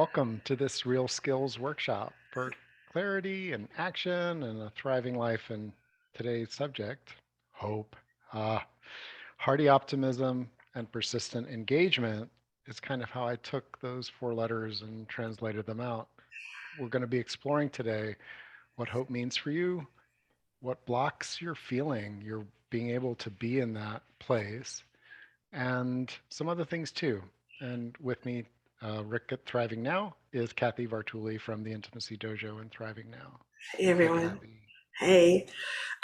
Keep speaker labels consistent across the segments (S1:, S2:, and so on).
S1: Welcome to this Real Skills workshop for clarity and action and a thriving life. And today's subject, hope. Ah, Hearty optimism and persistent engagement is kind of how I took those four letters and translated them out. We're going to be exploring today what hope means for you, what blocks your feeling, your being able to be in that place, and some other things too. And with me, Rick at Thriving Now is Kathy Vartuli from the Intimacy Dojo and Thriving Now.
S2: Hey
S1: Hi,
S2: everyone.
S1: Kathy.
S2: Hey,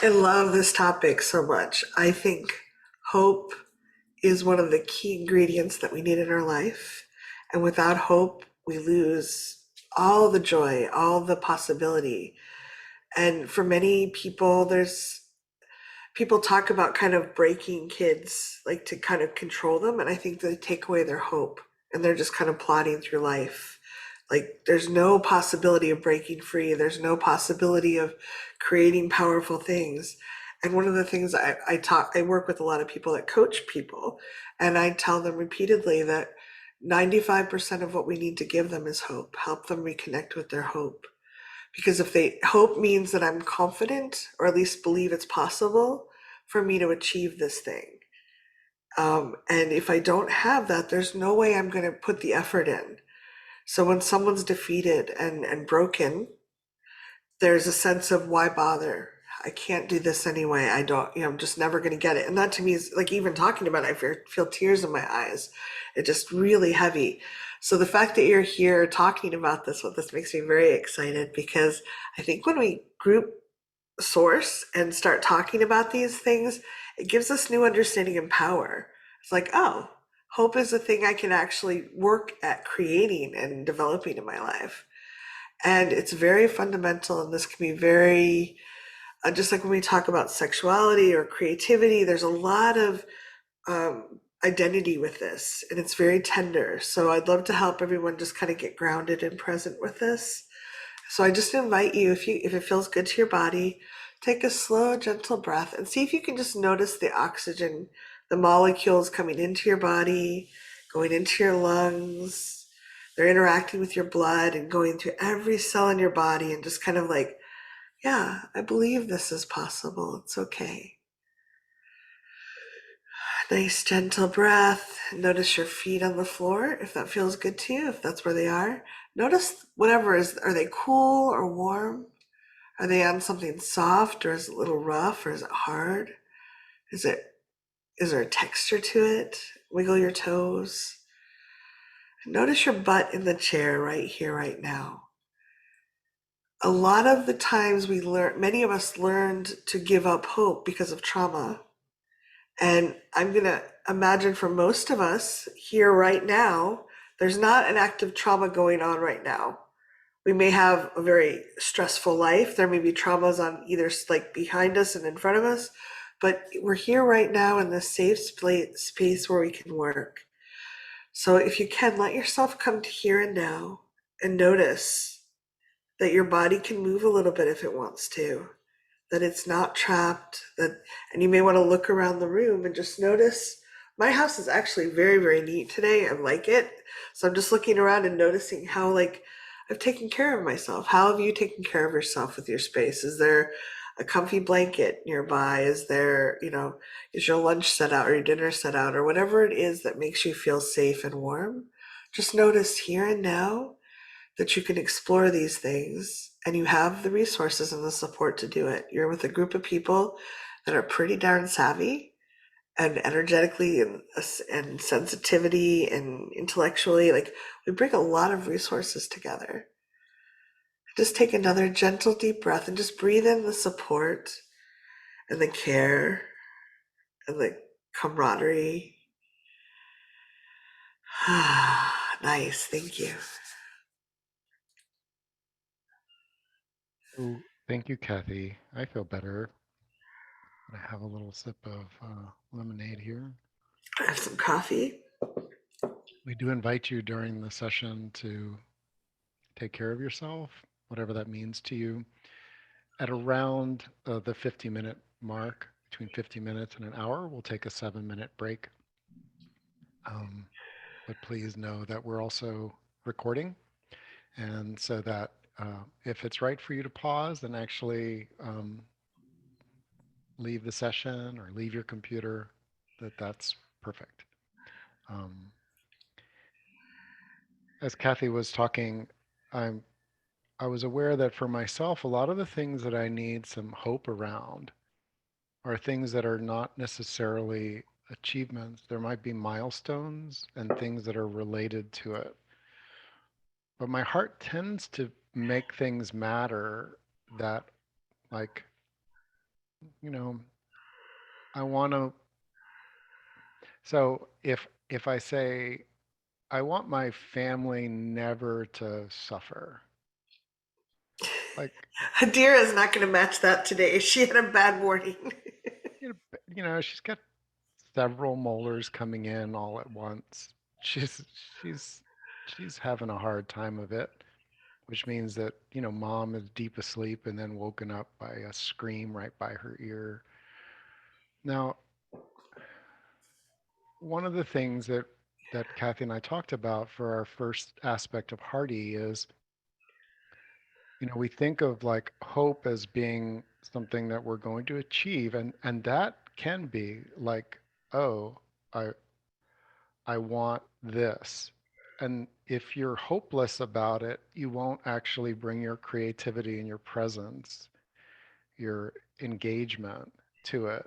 S2: I love this topic so much. I think hope is one of the key ingredients that we need in our life. And without hope, we lose all the joy, all the possibility. And for many people, there's people talk about kind of breaking kids, like to kind of control them. And I think they take away their hope and they're just kind of plodding through life. Like there's no possibility of breaking free. There's no possibility of creating powerful things. And one of the things I work with a lot of people that coach people, and I tell them repeatedly that 95% of what we need to give them is hope. Help them reconnect with their hope. Because if they hope means that I'm confident or at least believe it's possible for me to achieve this thing. And if I don't have that, there's no way I'm going to put the effort in. So when someone's defeated and broken, there's a sense of why bother? I can't do this anyway. I don't, I'm just never going to get it. And that to me is like even talking about it, I feel tears in my eyes. It's just really heavy. So the fact that you're here talking about this with us makes me very excited because I think when we group source and start talking about these things, it gives us new understanding and power. It's like, oh, hope is a thing I can actually work at creating and developing in my life. And it's very fundamental, and this can be very, just like when we talk about sexuality or creativity, there's a lot of identity with this, and it's very tender. So I'd love to help everyone just kind of get grounded and present with this. So I just invite you, if it feels good to your body, take a slow, gentle breath and see if you can just notice the oxygen, the molecules coming into your body, going into your lungs. They're interacting with your blood and going through every cell in your body and just kind of like, yeah, I believe this is possible. It's okay. Nice gentle breath. Notice your feet on the floor if that feels good to you, if that's where they are. Notice whatever is, are they cool or warm? Are they on something soft or is it a little rough or is it hard? Is it is there a texture to it? Wiggle your toes. Notice your butt in the chair right here, right now. A lot of the times many of us learned to give up hope because of trauma. And I'm going to imagine for most of us here right now, there's not an active trauma going on right now. We may have a very stressful life. There may be traumas on either like behind us and in front of us, but we're here right now in this safe space where we can work. So if you can, let yourself come to here and now and notice that your body can move a little bit if it wants to, that it's not trapped, and you may want to look around the room and just notice. My house is actually very, very neat today. I like it. So I'm just looking around and noticing how like I've taken care of myself. How have you taken care of yourself with your space? Is there a comfy blanket nearby? Is there, is your lunch set out or your dinner set out or whatever it is that makes you feel safe and warm? Just notice here and now that you can explore these things and you have the resources and the support to do it. You're with a group of people that are pretty darn savvy and energetically and sensitivity and intellectually. Like we bring a lot of resources together. Just take another gentle deep breath and just breathe in the support and the care and the camaraderie. Nice, thank you.
S1: Oh, thank you, Kathy. I feel better. I have a little sip of lemonade here.
S2: I have some coffee.
S1: We do invite you during the session to take care of yourself, whatever that means to you. At around the 50-minute mark, between 50 minutes and an hour, we'll take a 7-minute break. Um, but please know that we're also recording. And so that if it's right for you to pause, then actually leave the session or leave your computer, that's perfect. Um, as Kathy was talking, I'm I was aware that for myself, a lot of the things that I need some hope around are things that are not necessarily achievements. There might be milestones and things that are related to it. But my heart tends to make things matter that, like, you know, I want to. So if I say I want my family never to suffer, like,
S2: Adira is not going to match that today. She had a bad morning.
S1: you know, she's got several molars coming in all at once. She's she's she's having a hard time of it, which means that, mom is deep asleep and then woken up by a scream right by her ear. Now, one of the things that Kathy and I talked about for our first aspect of Hearty is, we think of like hope as being something that we're going to achieve, and that can be like, oh, I I want this. And if you're hopeless about it, you won't actually bring your creativity and your presence, your engagement to it.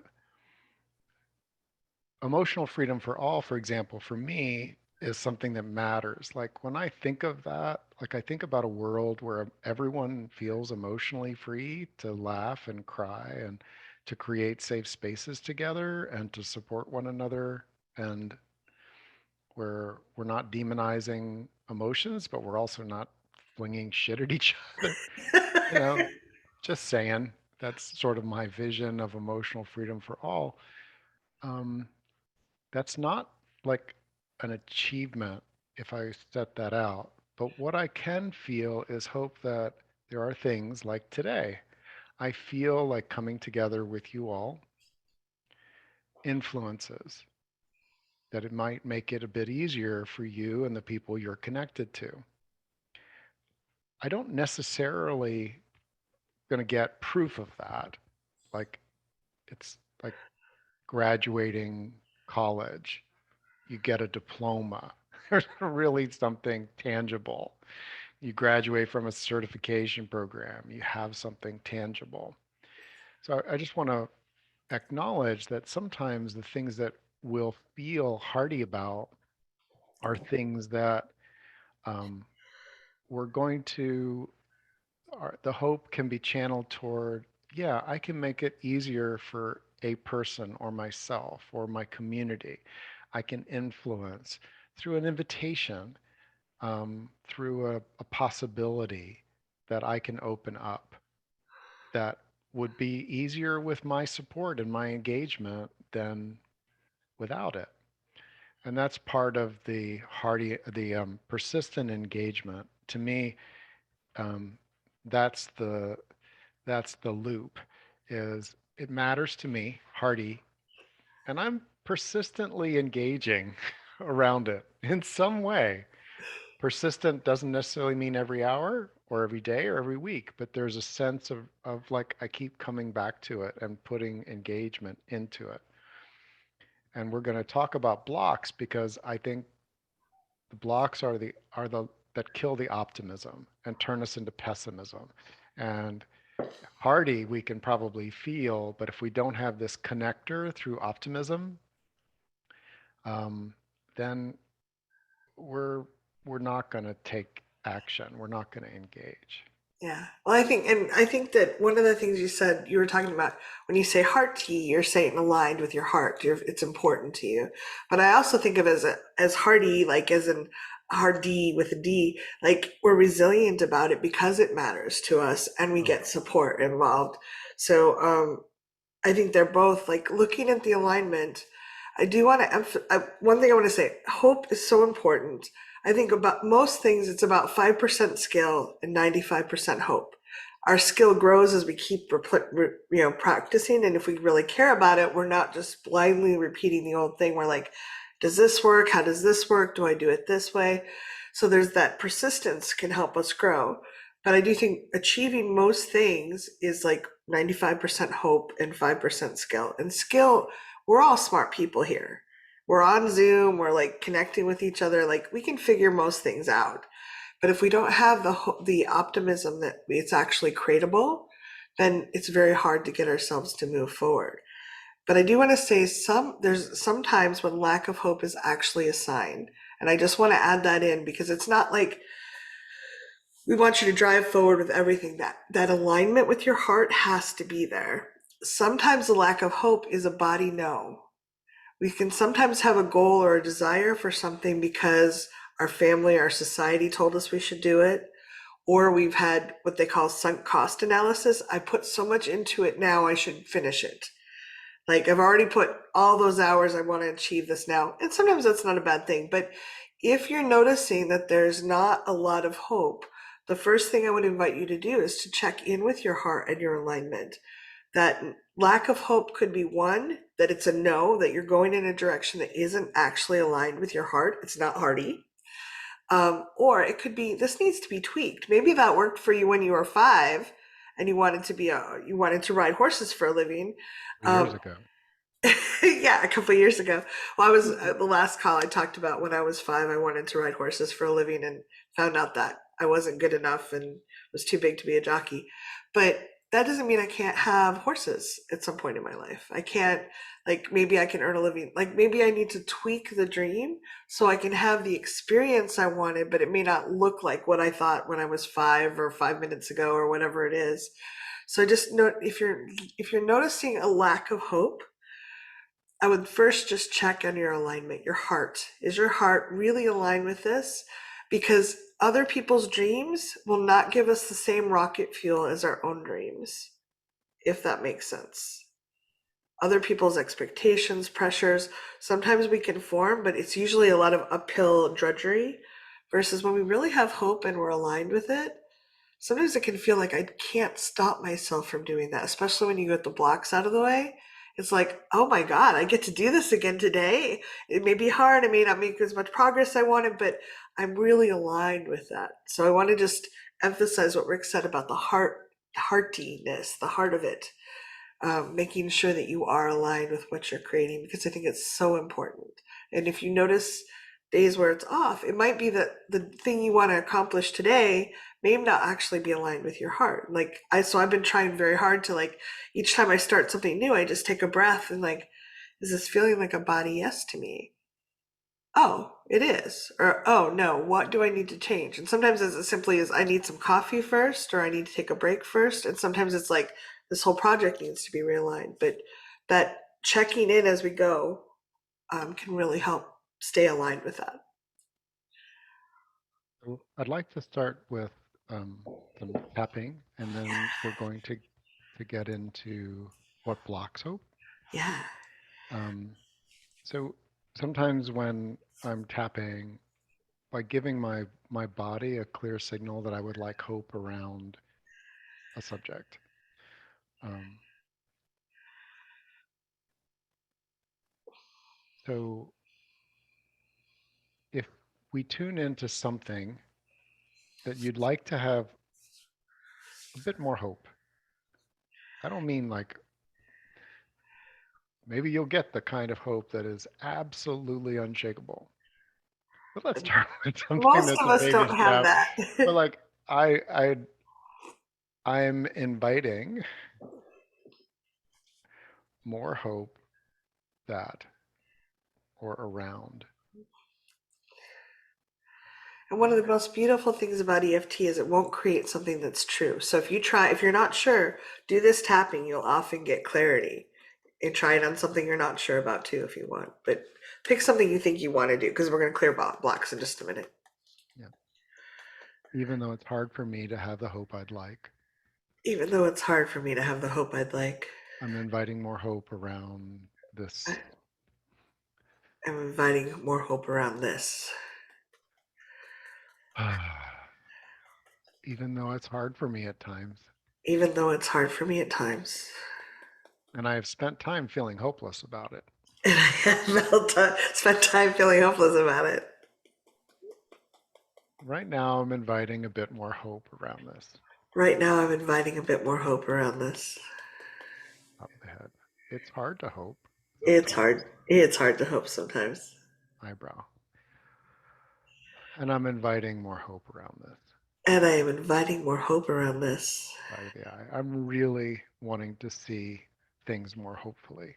S1: Emotional freedom for all, for example, for me, is something that matters. Like when I think of that, like I think about a world where everyone feels emotionally free to laugh and cry and to create safe spaces together and to support one another, and where we're not demonizing emotions, but we're also not flinging shit at each other. You know, just saying. That's sort of my vision of emotional freedom for all. Um, that's not like an achievement if I set that out. But what I can feel is hope that there are things like today. I feel like coming together with you all influences that it might make it a bit easier for you and the people you're connected to. I don't necessarily going to get proof of that. Like it's like graduating college, you get a diploma. There's really something tangible. You graduate from a certification program, you have something tangible. So I just want to acknowledge that sometimes the things that we'll feel hearty about are things that um, we're going to the hope can be channeled toward, yeah, I can make it easier for a person or myself or my community. I can influence through an invitation, through a possibility that I can open up that would be easier with my support and my engagement than without it. And that's part of the persistent engagement. To me, um, that's the loop. Is it matters to me, Hearty, and I'm persistently engaging around it in some way. Persistent doesn't necessarily mean every hour or every day or every week, but there's a sense of like I keep coming back to it and putting engagement into it. And we're going to talk about blocks because I think the blocks are the that kill the optimism and turn us into pessimism. And Hearty we can probably feel, but if we don't have this connector through optimism, um, then we're we're not going to take action. We're not going to engage.
S2: Yeah. Well, I think that one of the things you said, you were talking about when you say heart tea, you're saying aligned with your heart. It's important to you. But I also think of it as hearty, like as in hard D with a D, like we're resilient about it because it matters to us and we
S1: Oh,
S2: get support involved. So I think they're both like looking at the alignment. I do want to emphasize one thing I want to say. Hope is so important. I think about most things, it's about 5% skill and 95% hope. Our skill grows as we keep practicing, and if we really care about it, we're not just blindly repeating the old thing. We're like, does this work? How does this work? Do I do it this way? So there's that persistence can help us grow. But I do think achieving most things is like 95% hope and 5% skill. And skill, we're all smart people here. We're on Zoom, we're like connecting with each other, like we can figure most things out. But if we don't have the optimism that it's actually creatable, then it's very hard to get ourselves to move forward. But I do want to say there's sometimes when lack of hope is actually a sign. And I just want to add that in because it's not like we want you to drive forward with everything. That alignment with your heart has to be there. Sometimes the lack of hope is a body no. We can sometimes have a goal or a desire for something because our family, our society told us we should do it, or we've had what they call sunk cost analysis. I put so much into it now, I should finish it. Like I've already put all those hours, I want to achieve this now. And sometimes that's not a bad thing. But if you're noticing that there's not a lot of hope, the first thing I would invite you to do is to check in with your heart and your alignment. That lack of hope could be one, that it's a no, that you're going in a direction that isn't actually aligned with your heart. It's not hearty. Or it could be this needs to be tweaked. Maybe that worked for you when you were 5 and you wanted to ride horses for a living.
S1: Years
S2: Um,
S1: ago.
S2: yeah, a couple of years ago. Well, I was the last call I talked about when I was 5. I wanted to ride horses for a living and found out that I wasn't good enough and was too big to be a jockey. But that doesn't mean I can't have horses at some point in my life. I can't, like, maybe I can earn a living. Like, maybe I need to tweak the dream so I can have the experience I wanted, but it may not look like what I thought when I was 5 or 5 minutes ago or whatever it is. So just note if you're noticing a lack of hope, I would first just check on your alignment, your heart. Is your heart really aligned with this? Because other people's dreams will not give us the same rocket fuel as our own dreams, if that makes sense. Other people's expectations, pressures, sometimes we conform, but it's usually a lot of uphill drudgery versus when we really have hope and we're aligned with it. Sometimes it can feel like I can't stop myself from doing that, especially when you get the blocks out of the way. It's like, oh my God, I get to do this again today. It may be hard. I may not make as much progress I wanted, but I'm really aligned with that. So I want to just emphasize what Rick said about the heartiness, the heart of it, making sure that you are aligned with what you're creating because I think it's so important. And if you notice days where it's off, it might be that the thing you want to accomplish today may not actually be aligned with your heart. So I've been trying very hard to like each time I start something new, I just take a breath and like, is this feeling like a body yes to me? Oh, it is. Or, oh no, what do I need to change? And sometimes it's as simply as I need some coffee first, or I need to take a break first. And sometimes it's like this whole project needs to be realigned. But that checking in as we go can really help stay aligned with that.
S1: So I'd like to start with some tapping, and then we're going to get into what blocks hope.
S2: Yeah.
S1: Um, so sometimes when I'm tapping, by giving my body a clear signal that I would like hope around a subject. Um, so if we tune into something that you'd like to have a bit more hope, I don't mean like maybe you'll get the kind of hope that is absolutely unshakable. But let's start with something
S2: Most
S1: that's
S2: of
S1: a
S2: us
S1: baby
S2: don't have
S1: step.
S2: that.
S1: But like I'm inviting more hope that or around.
S2: And one of the most beautiful things about EFT is it won't create something that's true. So if you're not sure, do this tapping, you'll often get clarity. And try it on something you're not sure about too if you want. But pick something you think you want to do because we're going to clear blocks in just a minute.
S1: Yeah. Even though it's hard for me to have the hope I'd like,
S2: Even though it's hard for me to have the hope I'd like,
S1: I'm inviting more hope around this.
S2: I- I'm inviting more hope around this.
S1: Even though it's hard for me at times.
S2: Even though it's hard for me at times.
S1: And I have spent time feeling hopeless about it.
S2: And I have spent time feeling hopeless about it.
S1: Right now, I'm inviting a bit more hope around this.
S2: Right now, I'm inviting a bit more hope around this.
S1: Top of the head. It's hard to hope
S2: It's
S1: sometimes.
S2: hard. It's hard to hope sometimes.
S1: Eyebrow. And I'm inviting more hope around this.
S2: And I am inviting more hope around this.
S1: Side of the eye. I'm really wanting to see things more hopefully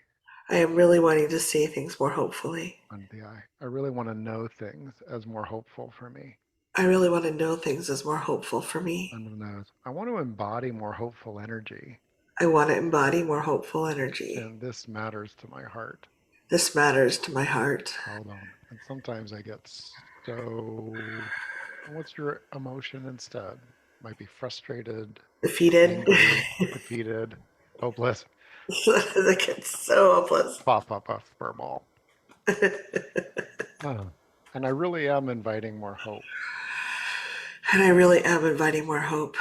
S2: I am really wanting to see things more hopefully.
S1: under the eye. I really want to know things as more hopeful for me
S2: I really want to know things as more hopeful for me.
S1: under the nose. I want to embody more hopeful energy,
S2: I want to embody more hopeful energy.
S1: and this matters to my heart.
S2: This matters to my heart.
S1: Hold on. And sometimes I get so. What's your emotion instead? Might be frustrated,
S2: Defeated.
S1: angry, defeated, hopeless.
S2: That gets so hopeless.
S1: Puff, puff, puff, furball. And I really am inviting more hope.
S2: And I really am inviting more hope.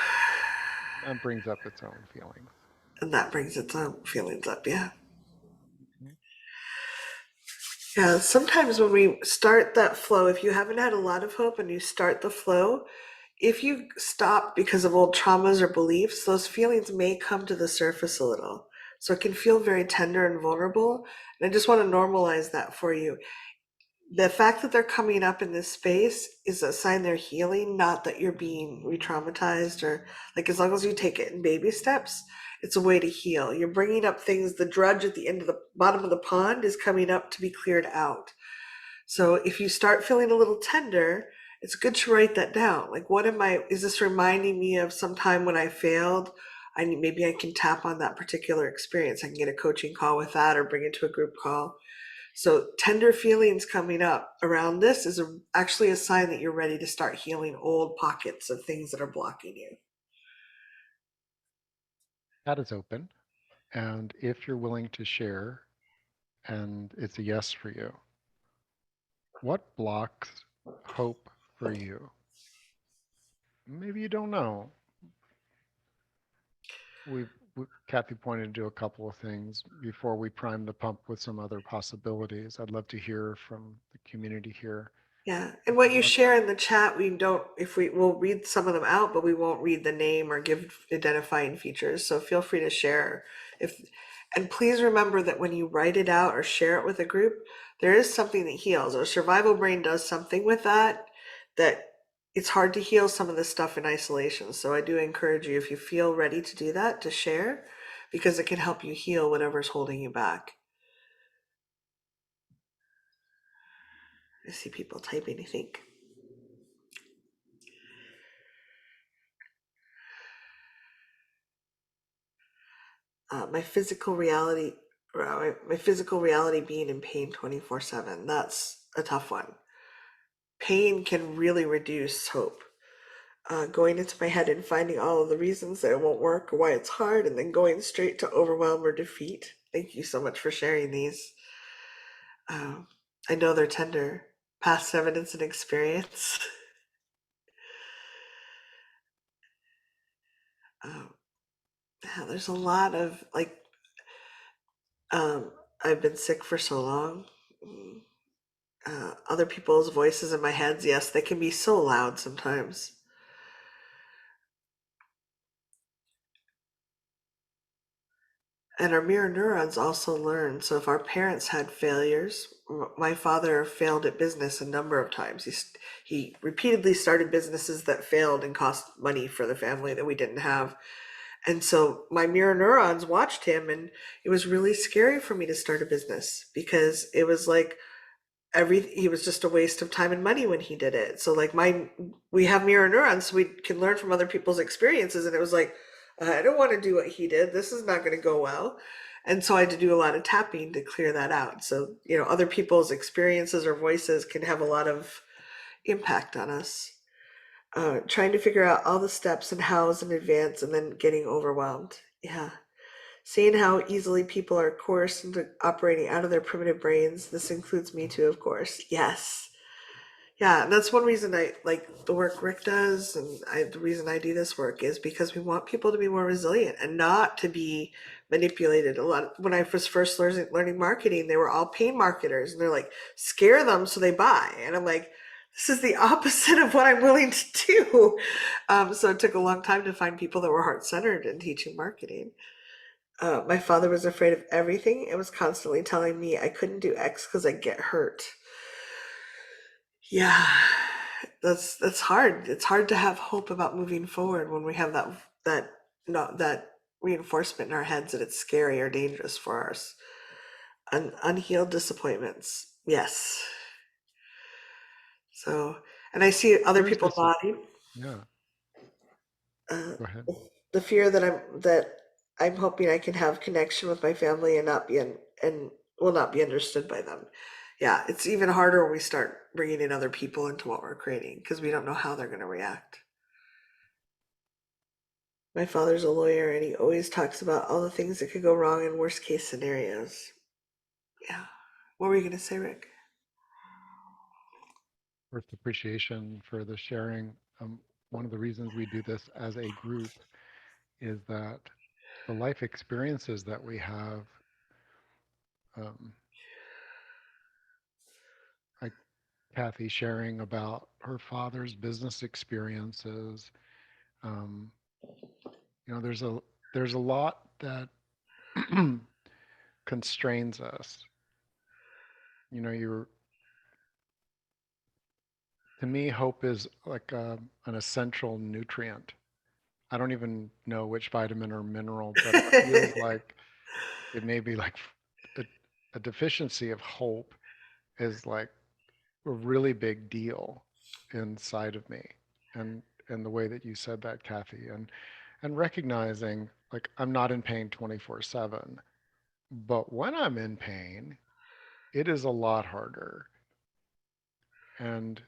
S1: That brings up its own feelings.
S2: And that brings its own feelings up, yeah.
S1: Mhm.
S2: Yeah, sometimes when we start that flow, if you haven't had a lot of hope and you start the flow, if you stop because of old traumas or beliefs, those feelings may come to the surface a little. So it can feel very tender and vulnerable. And I just want to normalize that for you. The fact that they're coming up in this space is a sign they're healing, not that you're being re-traumatized, or like, as long as you take it in baby steps, it's a way to heal. You're bringing up things, the drudge at the end of the bottom of the pond is coming up to be cleared out. So if you start feeling a little tender, it's good to write that down. Like, what am I, is this reminding me of some time when I failed? Maybe I can tap on that particular experience. I can get a coaching call with that or bring it to a group call. So tender feelings coming up around this is actually a sign that you're ready to start healing old pockets of things that are blocking you.
S1: That is open. And if you're willing to share and it's a yes for you, what blocks hope for you? Maybe you don't know. Kathy pointed to a couple of things before we prime the pump with some other possibilities. I'd love to hear from the community here.
S2: Yeah, and what you
S1: What
S2: share in the chat, we don't, if we will read some of them out, but we won't read the name or give identifying features. So feel free to share. If and please remember that when you write it out or share it with a group, there is something that heals. Our survival brain does something with that, that it's hard to heal some of this stuff in isolation. So I do encourage you, if you feel ready to do that, to share, because it can help you heal whatever's holding you back. I see people typing, I think. My physical reality, my physical reality being in pain 24/7. That's a tough one. Pain can really reduce hope. Going into my head and finding all of the reasons that it won't work or why it's hard, and then going straight to overwhelm or defeat. Thank you so much for sharing these. Um, I know they're tender. Past evidence and experience. um, yeah, there's a lot of like, um, I've been sick for so long. Other people's voices in my heads, yes, they can be so loud sometimes. And our mirror neurons also learn. So if our parents had failures, my father failed at business a number of times. He repeatedly started businesses that failed and cost money for the family that we didn't have. And so my mirror neurons watched him, and it was really scary for me to start a business because it was like, he was just a waste of time and money when he did it. So like, we have mirror neurons, so we can learn from other people's experiences, and it was like, I don't want to do what he did, this is not going to go well. And so I had to do a lot of tapping to clear that out. So other people's experiences or voices can have a lot of impact on us. Trying to figure out all the steps and hows in advance, and then getting overwhelmed. Yeah. Seeing how easily people are coerced into operating out of their primitive brains. This includes me too, of course. Yes. Yeah, and that's one reason I like the work Rick does, and the reason I do this work is because we want people to be more resilient and not to be manipulated. A lot when I was first learning marketing, they were all pain marketers, and they're like, scare them so they buy, and I'm like, this is the opposite of what I'm willing to do. So it took a long time to find people that were heart centered in teaching marketing. My father was afraid of everything and was constantly telling me I couldn't do X because I'd get hurt. Yeah, that's hard. It's hard to have hope about moving forward when we have that not that reinforcement in our heads that it's scary or dangerous for us. Unhealed disappointments. Yes. So, and I see other
S1: Where's
S2: people
S1: this?
S2: nodding.
S1: Yeah,
S2: Uh,
S1: go ahead.
S2: the fear that I'm hoping I can have connection with my family and not be and will not be understood by them. Yeah, it's even harder when we start bringing in other people into what we're creating because we don't know how they're going to react. My father's a lawyer and he always talks about all the things that could go wrong in worst case scenarios. Yeah. What were you going to say, Rick?
S1: First, appreciation for the sharing. One of the reasons we do this as a group is that the life experiences that we have, um, like Kathy sharing about her father's business experiences, um, there's a lot that constrains us. You know, you're to me, hope is like an essential nutrient. I don't even know which vitamin or mineral, but it feels like it may be like a, a deficiency of hope is like a really big deal inside of me. And and the way that you said that, Kathy, and recognizing like I'm not in pain 24/7, but when I'm in pain, it is a lot harder. And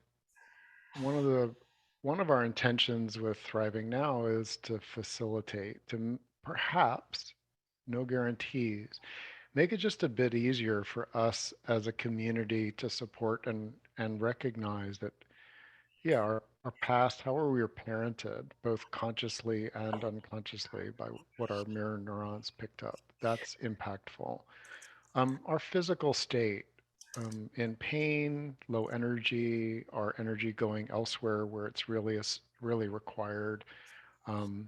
S1: one of the one of our intentions with Thriving Now is to facilitate, to perhaps, no guarantees, make it just a bit easier for us as a community to support and recognize that, yeah, our past, how we were parented, both consciously and unconsciously by what our mirror neurons picked up, that's impactful. Our physical state, in pain, low energy, our energy going elsewhere where it's really required. Um,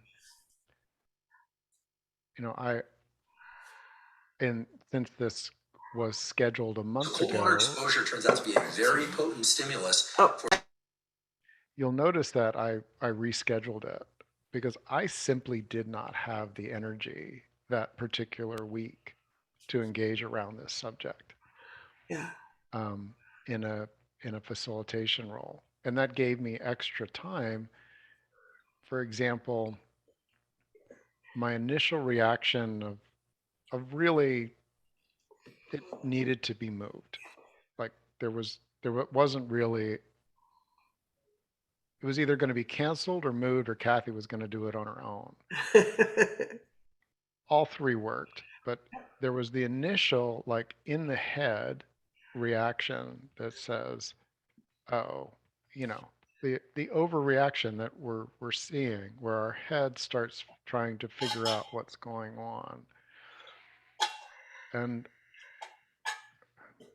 S1: I and since this was scheduled a month
S2: Cold water
S1: ago,
S2: exposure turns out to be a very potent stimulus. Oh,
S1: you'll notice that I rescheduled it because I simply did not have the energy that particular week to engage around this subject,
S2: yeah.
S1: um, in a facilitation role, and that gave me extra time. For example, my initial reaction of really it needed to be moved. Like wasn't really, it was either going to be canceled or moved or Kathy was going to do it on her own. All three worked, but there was the initial like in the head reaction that says, "Oh, you know, the overreaction that we're seeing, where our head starts trying to figure out what's going on." And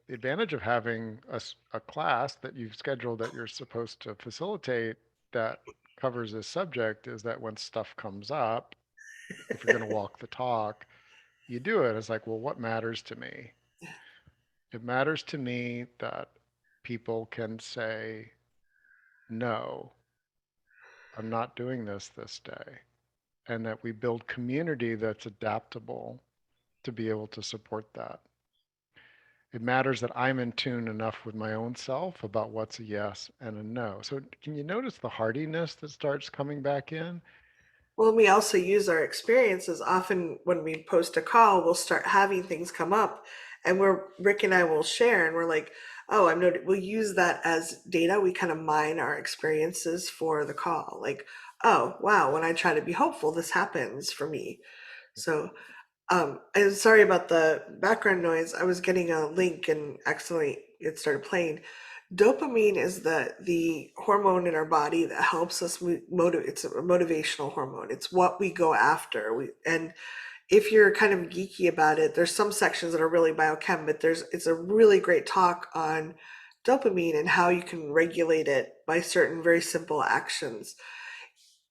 S1: the advantage of having a class that you've scheduled that you're supposed to facilitate that covers this subject is that when stuff comes up, if you're going to walk the talk, you do it. It's like, well, what matters to me? It matters to me that people can say, no, I'm not doing this day. And that we build community that's adaptable to be able to support that. It matters that I'm in tune enough with my own self about what's a yes and a no. So, can you notice the hardiness that starts coming back in?
S2: Well, we also use our experiences. Often when we post a call, we'll start having things come up and Rick and I will share and we're like, oh, we'll use that as data. We kind of mine our experiences for the call. Like, oh, wow, when I try to be hopeful, this happens for me. So I'm sorry about the background noise. I was getting a link and accidentally it started playing. Dopamine is the hormone in our body that helps us motivate. It's a motivational hormone. It's what we go after. And if you're kind of geeky about it, there's some sections that are really biochem, but it's a really great talk on dopamine and how you can regulate it by certain very simple actions.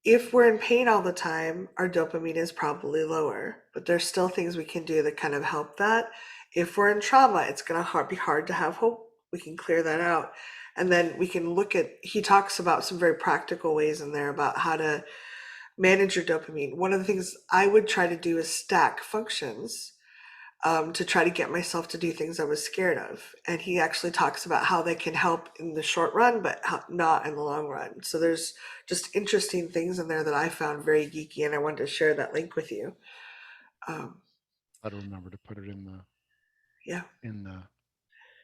S2: If we're in pain all the time, our dopamine is probably lower, but there's still things we can do that kind of help that. If we're in trauma, it's going to be hard to have hope. We can clear that out. And then we can look at, he talks about some very practical ways in there about how to manage your dopamine. One of the things I would try to do is stack functions to try to get myself to do things I was scared of. And he actually talks about how they can help in the short run, but not in the long run. So there's just interesting things in there that I found very geeky, and I wanted to share that link with you. Um,
S1: I'd remember to put it
S2: yeah.
S1: in the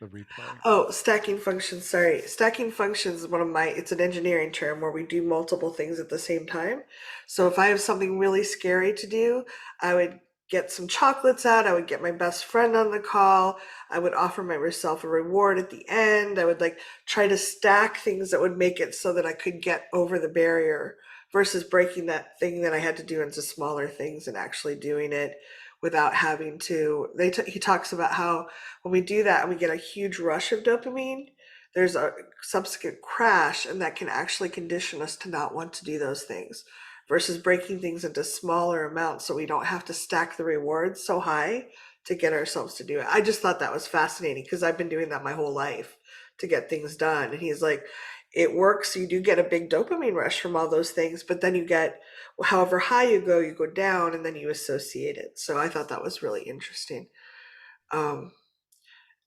S1: replay.
S2: Oh, stacking functions. Sorry. Stacking functions is it's an engineering term where we do multiple things at the same time. So if I have something really scary to do, I would get some chocolates out. I would get my best friend on the call. I would offer myself a reward at the end. I would like try to stack things that would make it so that I could get over the barrier versus breaking that thing that I had to do into smaller things and actually doing it without having to. He talks about how when we do that and we get a huge rush of dopamine, there's a subsequent crash, and that can actually condition us to not want to do those things versus breaking things into smaller amounts so we don't have to stack the rewards so high to get ourselves to do it. I just thought that was fascinating because I've been doing that my whole life to get things done. And he's like, it works. You do get a big dopamine rush from all those things, but then you get, however high you go down, and then you associate it. So I thought that was really interesting. Um,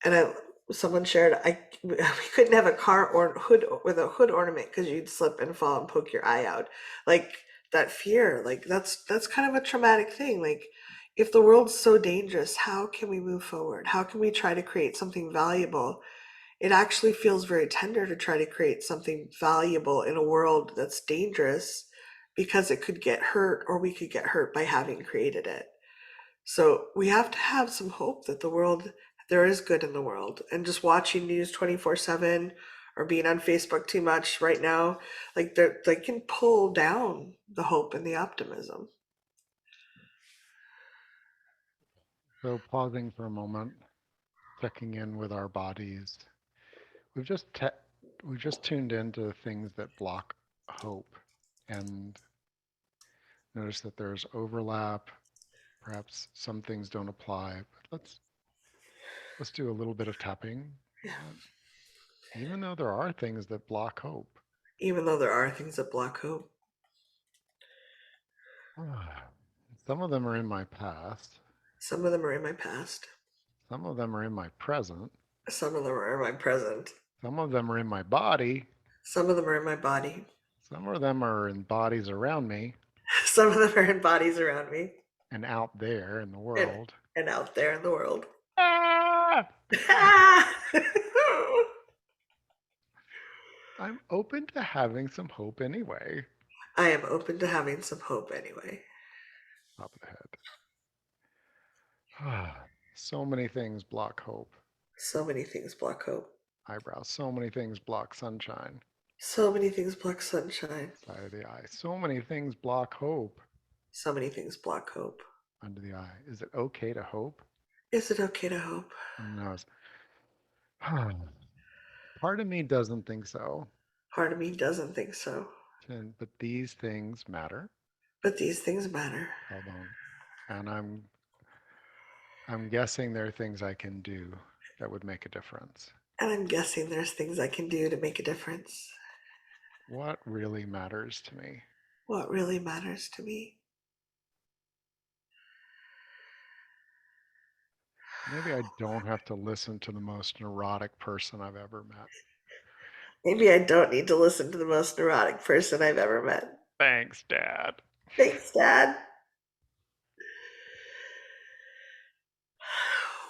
S2: and someone shared we couldn't have a car or hood with a hood ornament because you'd slip and fall and poke your eye out, like that fear. Like that's kind of a traumatic thing. Like if the world's so dangerous, how can we move forward? How can we try to create something valuable? It actually feels very tender to try to create something valuable in a world that's dangerous because it could get hurt or we could get hurt by having created it. So we have to have some hope that there is good in the world. And just watching news 24/7 or being on Facebook too much right now, like they can pull down the hope and the optimism.
S1: So pausing for a moment, checking in with our bodies. We've just te- we've just tuned into things that block hope, and notice that there's overlap. Perhaps some things don't apply, but let's do a little bit of tapping.
S2: Yeah.
S1: Uh, Even though there are things that block hope,
S2: Even though there are things that block hope.
S1: some of them are in my past,
S2: Some of them are in my past.
S1: some of them are in my present,
S2: Some of them are in my present.
S1: some of them are in my body,
S2: Some of them are in my body.
S1: some of them are in bodies around me
S2: Some of them are in bodies around me
S1: and out there in the
S2: and,
S1: world.
S2: and out there in the world.
S1: Ah! I'm open to having some hope anyway.
S2: I am open to having some hope anyway.
S1: Top of the head. So many things block hope.
S2: So many things block hope.
S1: Eyebrows. So many things block sunshine.
S2: So many things block sunshine.
S1: Side of the eye. So many things block hope.
S2: So many things block hope.
S1: Under the eye. Is it okay to hope?
S2: Is it okay to hope?
S1: No. Part of me doesn't think so.
S2: Part of me doesn't think so.
S1: But these things matter.
S2: But these things matter.
S1: Hold on. And I'm guessing there are things I can do that would make a difference.
S2: And I'm guessing there's things I can do to make a difference.
S1: What really matters to me?
S2: What really matters to me?
S1: Maybe I don't have to listen to the most neurotic person I've ever met.
S2: Maybe I don't need to listen to the most neurotic person I've ever met.
S1: Thanks, Dad.
S2: Thanks, Dad.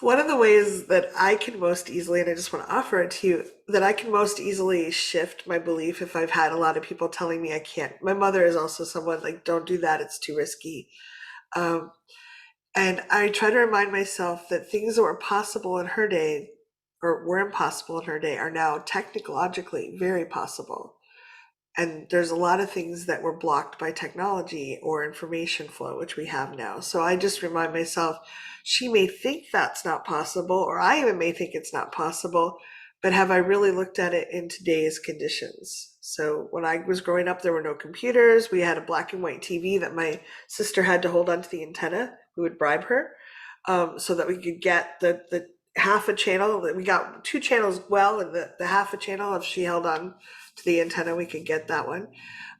S2: One of the ways that I can most easily, and I just want to offer it to you, that I can most easily shift my belief if I've had a lot of people telling me I can't. My mother is also someone like, don't do that, it's too risky. Um, and I try to remind myself that things that were possible in her day or were impossible in her day are now technologically very possible. And there's a lot of things that were blocked by technology or information flow, which we have now. So I just remind myself, she may think that's not possible, or I even may think it's not possible, but have I really looked at it in today's conditions? So when I was growing up, there were no computers. We had a black and white TV that my sister had to hold onto the antenna. We would bribe her so that we could get the half a channel. We got two channels well, and the half a channel, if she held on to the antenna, we could get that one.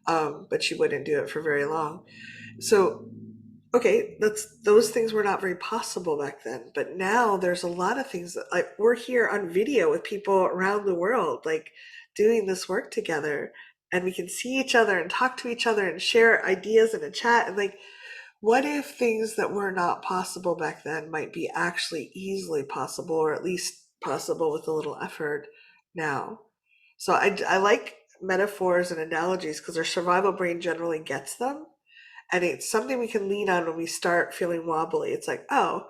S2: But she wouldn't do it for very long. So okay, that's those things were not very possible back then. But now there's a lot of things that like we're here on video with people around the world, like doing this work together, and we can see each other and talk to each other and share ideas in a chat. And like, what if things that were not possible back then might be actually easily possible, or at least possible with a little effort now? So I like metaphors and analogies because our survival brain generally gets them, and it's something we can lean on when we start feeling wobbly. It's like, oh,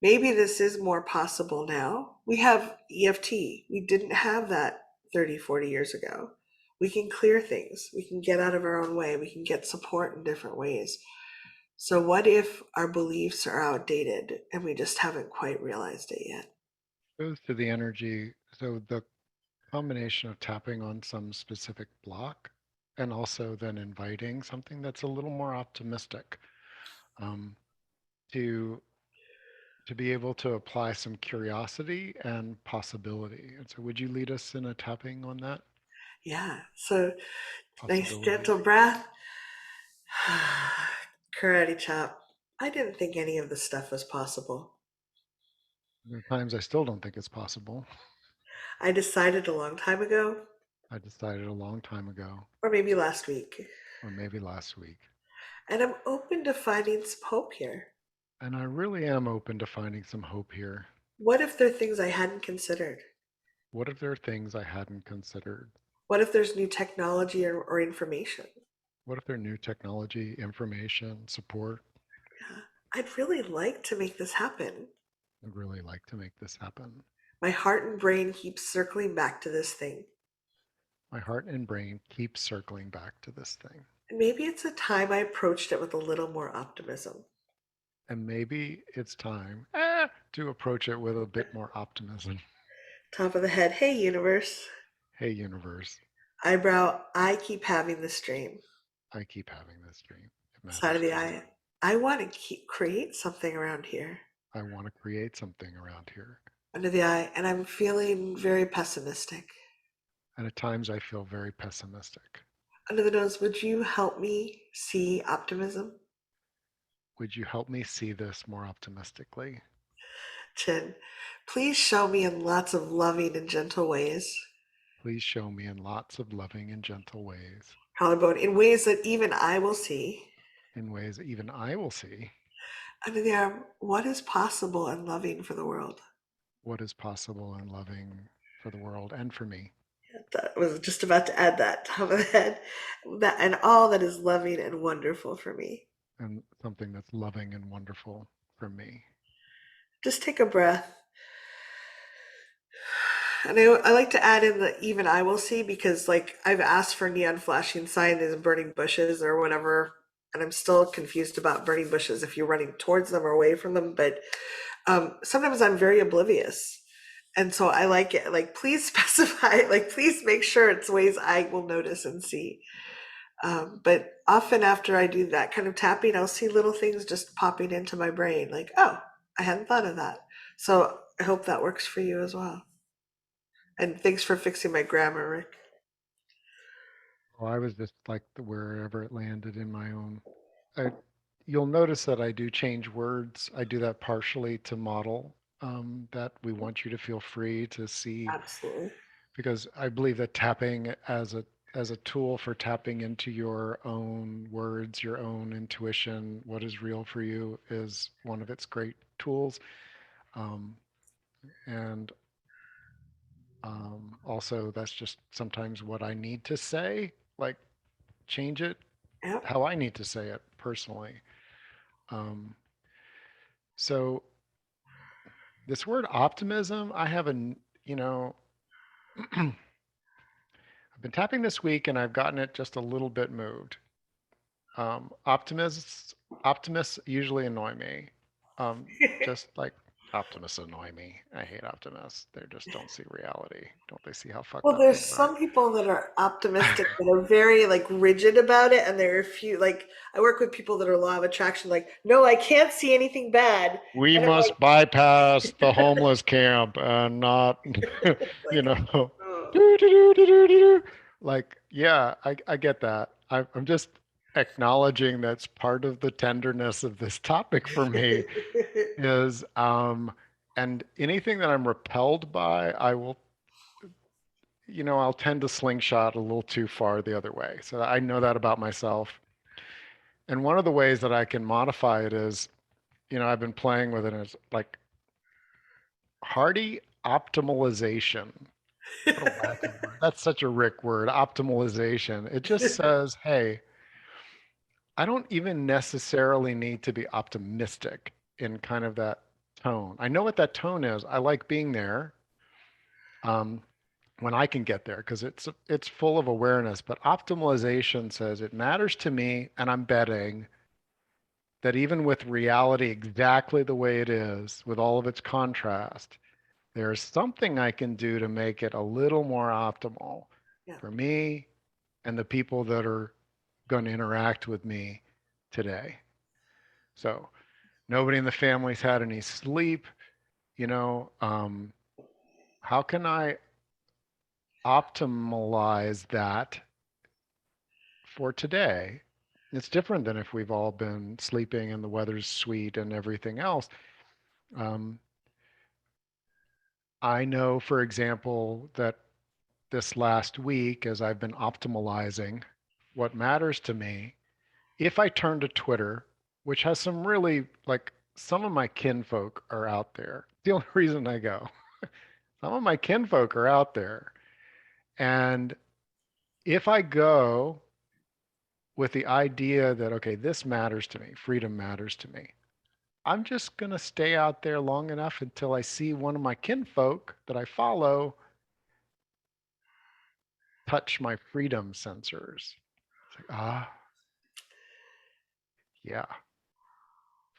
S2: maybe this is more possible now. We have EFT. We didn't have that 30, 40 years ago. We can clear things. We can get out of our own way. We can get support in different ways. So, what if our beliefs are outdated and we just haven't quite realized it yet?
S1: Goes to the energy. So the combination of tapping on some specific block and also then inviting something that's a little more optimistic, um, to be able to apply some curiosity and possibility. And so would you lead us in a tapping on that?
S2: Yeah. So, nice
S1: Possibilities.
S2: gentle breath. Karate chop. I didn't think any of this stuff was possible.
S1: There are times I still don't think it's possible.
S2: I decided a long time ago,
S1: I decided a long time ago,
S2: or maybe last week,
S1: or maybe last week.
S2: and I'm open to finding some hope here.
S1: And I really am open to finding some hope here.
S2: What if there are things I hadn't considered?
S1: What if there are things I hadn't considered?
S2: What if there's new technology or information?
S1: What if there are new technology, information, support?
S2: Yeah. I'd really like to make this happen.
S1: I'd really like to make this happen.
S2: My heart and brain keep circling back to this thing.
S1: My heart and brain keep circling back to this thing.
S2: And maybe it's a time I approached it with a little more optimism.
S1: And maybe it's time to approach it with a bit more optimism.
S2: Top of the head, hey universe.
S1: Hey, universe,
S2: Eyebrow, I keep having this dream.
S1: I keep having this dream. It
S2: Side
S1: matters
S2: of the
S1: to me.
S2: eye, I want to create something around here.
S1: I want to create something around here.
S2: Under the eye, and I'm feeling very pessimistic.
S1: And at times I feel very pessimistic.
S2: Under the nose, would you help me see optimism?
S1: Would you help me see this more optimistically?
S2: Chin, please show me in lots of loving and gentle ways.
S1: Please show me in lots of loving and gentle ways,
S2: Collarbone, in ways that even I will see.
S1: in ways that even I will see
S2: Under the arm, what is possible and loving for the world?
S1: what is possible and loving for the world and for me,
S2: That was just about to add that top of the head. That and all that is loving and wonderful for me.
S1: and something that's loving and wonderful for me.
S2: Just take a breath. And I like to add in the even I will see because like I've asked for neon flashing signs and burning bushes or whatever, and I'm still confused about burning bushes if you're running towards them or away from them. But sometimes I'm very oblivious, and so I like it. Like please specify, like please make sure it's ways I will notice and see. But often after I do that kind of tapping, I'll see little things just popping into my brain, like oh, I hadn't thought of that. So I hope that works for you as well. And thanks for fixing my grammar, Rick.
S1: Oh, I was just like wherever it landed in my own. I, you'll notice that I do change words. I do that partially to model that we want you to feel free to see,
S2: Absolutely.
S1: because I believe that tapping as a tool for tapping into your own words, your own intuition, what is real for you is one of its great tools. Um, and Also, that's just sometimes what I need to say, like change it
S2: Yep.
S1: how I need to say it personally. Um, so this word optimism, I have you know, I've been tapping this week and I've gotten it just a little bit moved. Um, optimists, optimists usually annoy me. Just like Optimists annoy me. I hate optimists. They just don't see reality. Don't they see how fucked
S2: Well,
S1: up
S2: there's
S1: things are?
S2: some people that are optimistic that are very like rigid about it, and there are a few like I work with people that are law of attraction, like, no, I can't see anything bad.
S1: We
S2: And I'm
S1: must bypass the homeless camp and not, you
S2: like,
S1: know,
S2: oh.
S1: do, do, do, do, do, do, do. Like, yeah, I get that. I'm just acknowledging that's part of the tenderness of this topic for me is, and anything that I'm repelled by, I will, I'll tend to slingshot a little too far the other way. So I know that about myself. And one of the ways that I can modify it is, I've been playing with it as like Hearty optimalization. What a wacky word. That's such a Rick word, optimalization. It just says, hey, I don't even necessarily need to be optimistic in kind of that tone. I know what that tone is. I like being there um, when I can get there because it's full of awareness. But optimalization says it matters to me, and I'm betting that even with reality exactly the way it is, with all of its contrast, there's something I can do to make it a little more optimal
S2: Yeah.
S1: for me and the people that are going to interact with me today. So nobody in the family's had any sleep. How can I optimalize that for today? It's different than if we've all been sleeping and the weather's sweet and everything else. Um, I know, for example, that this last week, as I've been optimalizing what matters to me, if I turn to Twitter, which has some really, like, some of my kinfolk are out there. The only reason I go, some of my kinfolk are out there. And if I go with the idea that, okay, this matters to me, freedom matters to me, I'm just going to stay out there long enough until I see one of my kinfolk that I follow touch my freedom sensors. It's like, yeah,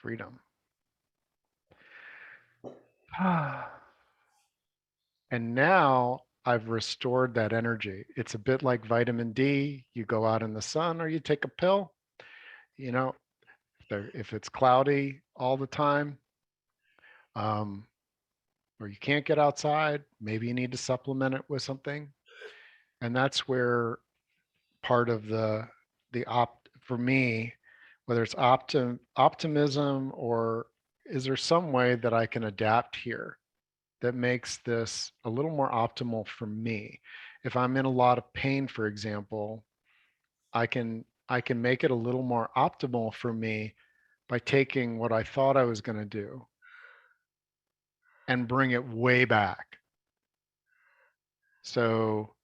S1: freedom. And now I've restored that energy. It's a bit like vitamin D. You go out in the sun or you take a pill. You know, if it's cloudy all the time, um, or you can't get outside, maybe you need to supplement it with something. And that's where part of for me, whether it's optimism or is there some way that I can adapt here that makes this a little more optimal for me? If I'm in a lot of pain, for example, I can make it a little more optimal for me by taking what I thought I was going to do and bring it way back. So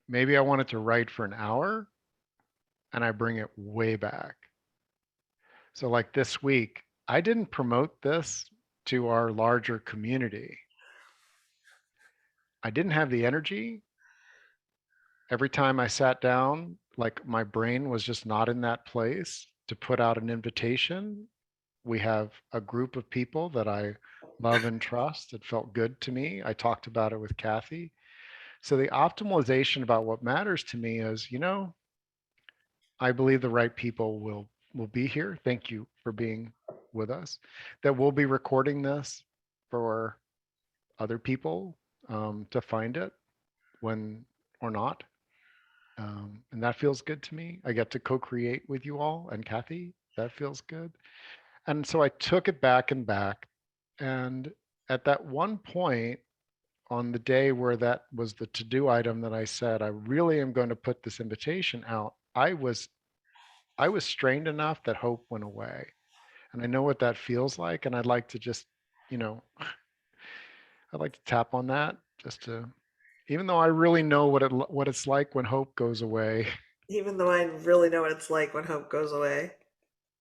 S1: maybe I wanted to write for an hour and I bring it way back. So like this week, I didn't promote this to our larger community. I didn't have the energy. Every time I sat down, like my brain was just not in that place to put out an invitation. We have a group of people that I love and trust. It felt good to me. I talked about it with Kathy. So the optimization about what matters to me is, I believe the right people will be here. Thank you for being with us. That we'll be recording this for other people to find it when or not. And that feels good to me. I get to co-create with you all and Kathy. That feels good. And so I took it back and back. And at that one point on the day where that was the to-do item that I said, I really am going to put this invitation out, I was strained enough that hope went away. And I know what that feels like. And I'd like to just, you know, I'd like to tap on that just to, even though I really know what it's like when hope goes away.
S2: Even though I really know what it's like when hope goes away,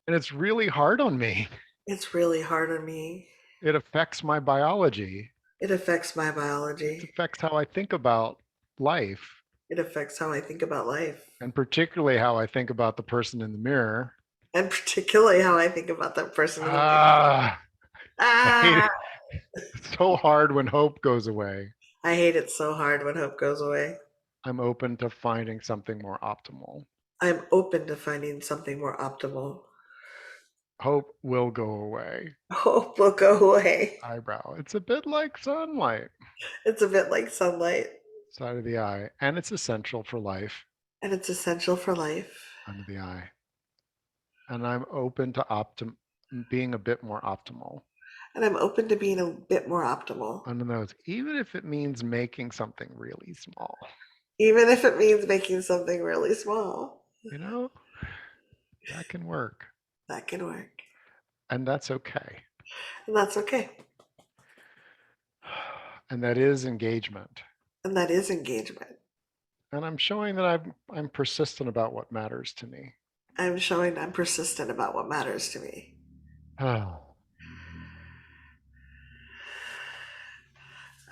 S1: And it's really hard on me.
S2: it's really hard on me.
S1: It affects my biology.
S2: It affects my
S1: It
S2: biology.
S1: affects how I think about life,
S2: It affects how I think about life,
S1: and particularly how I think about the person in the mirror.
S2: and particularly how I think about that person in the mirror.
S1: Ah, I hate
S2: Ah,
S1: it so hard when hope goes away.
S2: I hate it so hard when hope goes away.
S1: I'm open to finding something more optimal.
S2: I'm open to finding something more optimal.
S1: Hope will go away.
S2: Hope will go away.
S1: Eyebrow. It's a bit like sunlight,
S2: It's a bit like sunlight,
S1: side of the eye, and it's essential for life
S2: and it's essential for life.
S1: under the eye. And I'm open to being a bit more optimal
S2: And I'm open to being a bit more optimal,
S1: under those, even if it means making something really small.
S2: even if it means making something really small.
S1: You know, that can work.
S2: That can work.
S1: And that's okay.
S2: And that's okay.
S1: And that is engagement.
S2: And that is engagement.
S1: And I'm showing that I'm persistent about what matters to me.
S2: I'm showing I'm persistent about what matters to me. I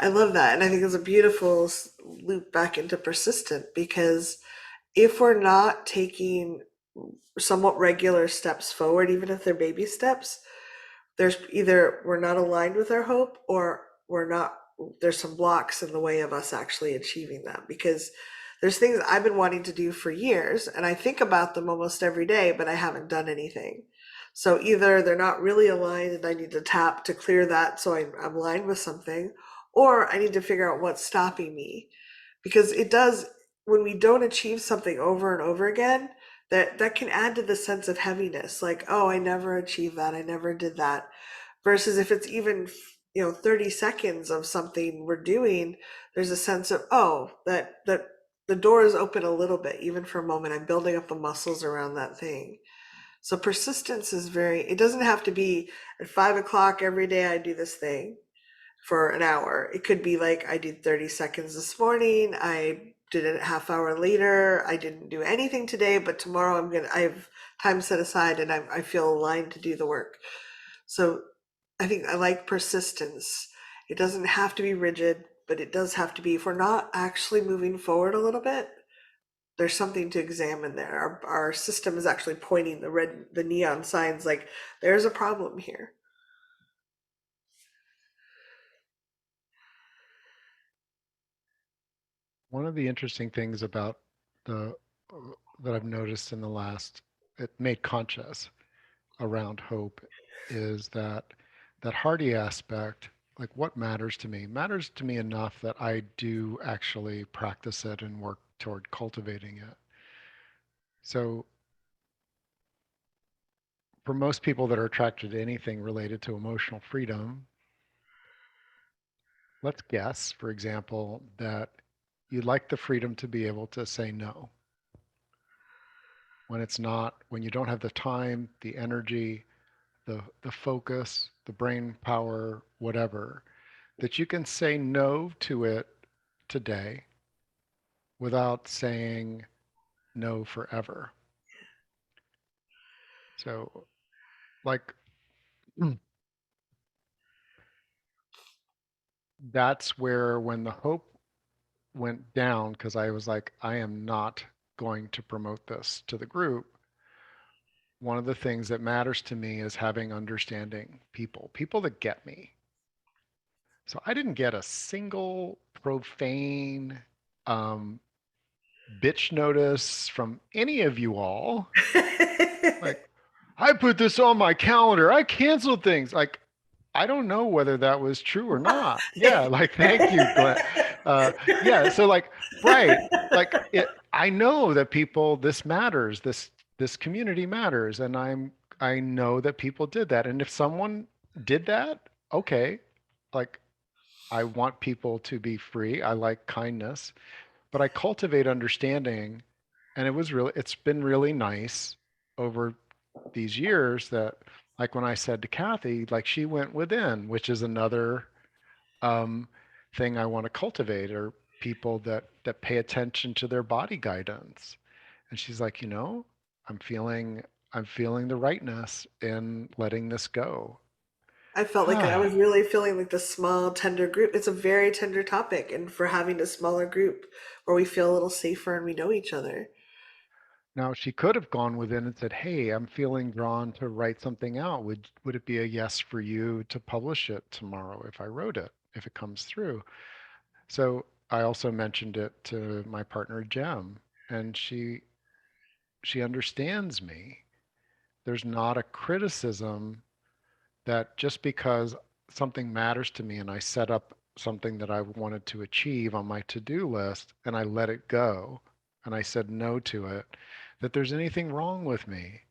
S2: love that. And I think it's a beautiful loop back into persistent because if we're not taking somewhat regular steps forward, even if they're baby steps, there's either we're not aligned with our hope or we're not, there's some blocks in the way of us actually achieving them because there's things I've been wanting to do for years and I think about them almost every day, but I haven't done anything. So either they're not really aligned and I need to tap to clear that so I'm aligned with something, or I need to figure out what's stopping me. Because it does, when we don't achieve something over and over again, that can add to the sense of heaviness. Like, oh, I never achieved that. I never did that. Versus if it's even 30 seconds of something we're doing, there's a sense of, oh, that the door is open a little bit, even for a moment. I'm building up the muscles around that thing. So persistence is very, it doesn't have to be at 5 o'clock every day I do this thing for an hour. It could be like I did 30 seconds this morning, I did it a half hour later, I didn't do anything today, but tomorrow I have time set aside and I feel aligned to do the work. So I think I like persistence. It doesn't have to be rigid, but it does have to be, if we're not actually moving forward a little bit, there's something to examine there. Our system is actually pointing the neon signs like there's a problem here.
S1: One of the interesting things about the that I've noticed in the last, it made conscious around hope, is that Hardy aspect, like what matters to me enough that I do actually practice it and work toward cultivating it. So for most people that are attracted to anything related to emotional freedom, let's guess, for example, that you'd like the freedom to be able to say no when it's not, when you don't have the time, the energy, the focus, the brain power, whatever, that you can say no to it today without saying no forever. So, like, that's where when the hope went down, because I was like, I am not going to promote this to the group. One of the things that matters to me is having understanding people, people that get me. So I didn't get a single profane um, bitch notice from any of you all. Like, I put this on my calendar. I canceled things. Like, I don't know whether that was true or not. Yeah, like, thank you, Glenn. Yeah, so like, right, like it. I know that people, this matters. This community matters, and I know that people did that. And if someone did that, okay, like I want people to be free. I like kindness, but I cultivate understanding. And it's been really nice over these years that, like when I said to Kathy, like she went within, which is another um, thing I want to cultivate, are people that pay attention to their body guidance. And she's like, I'm feeling I'm feeling the rightness in letting this go.
S2: I felt like I was really feeling like the small, tender group. It's a very tender topic, and for having a smaller group where we feel a little safer and we know each other.
S1: Now she could have gone within and said, "Hey, I'm feeling drawn to write something out. Would it be a yes for you to publish it tomorrow if I wrote it, if it comes through?" So I also mentioned it to my partner Jem, and she understands me. There's not a criticism that just because something matters to me and I set up something that I wanted to achieve on my to-do list and I let it go and I said no to it, that there's anything wrong with me.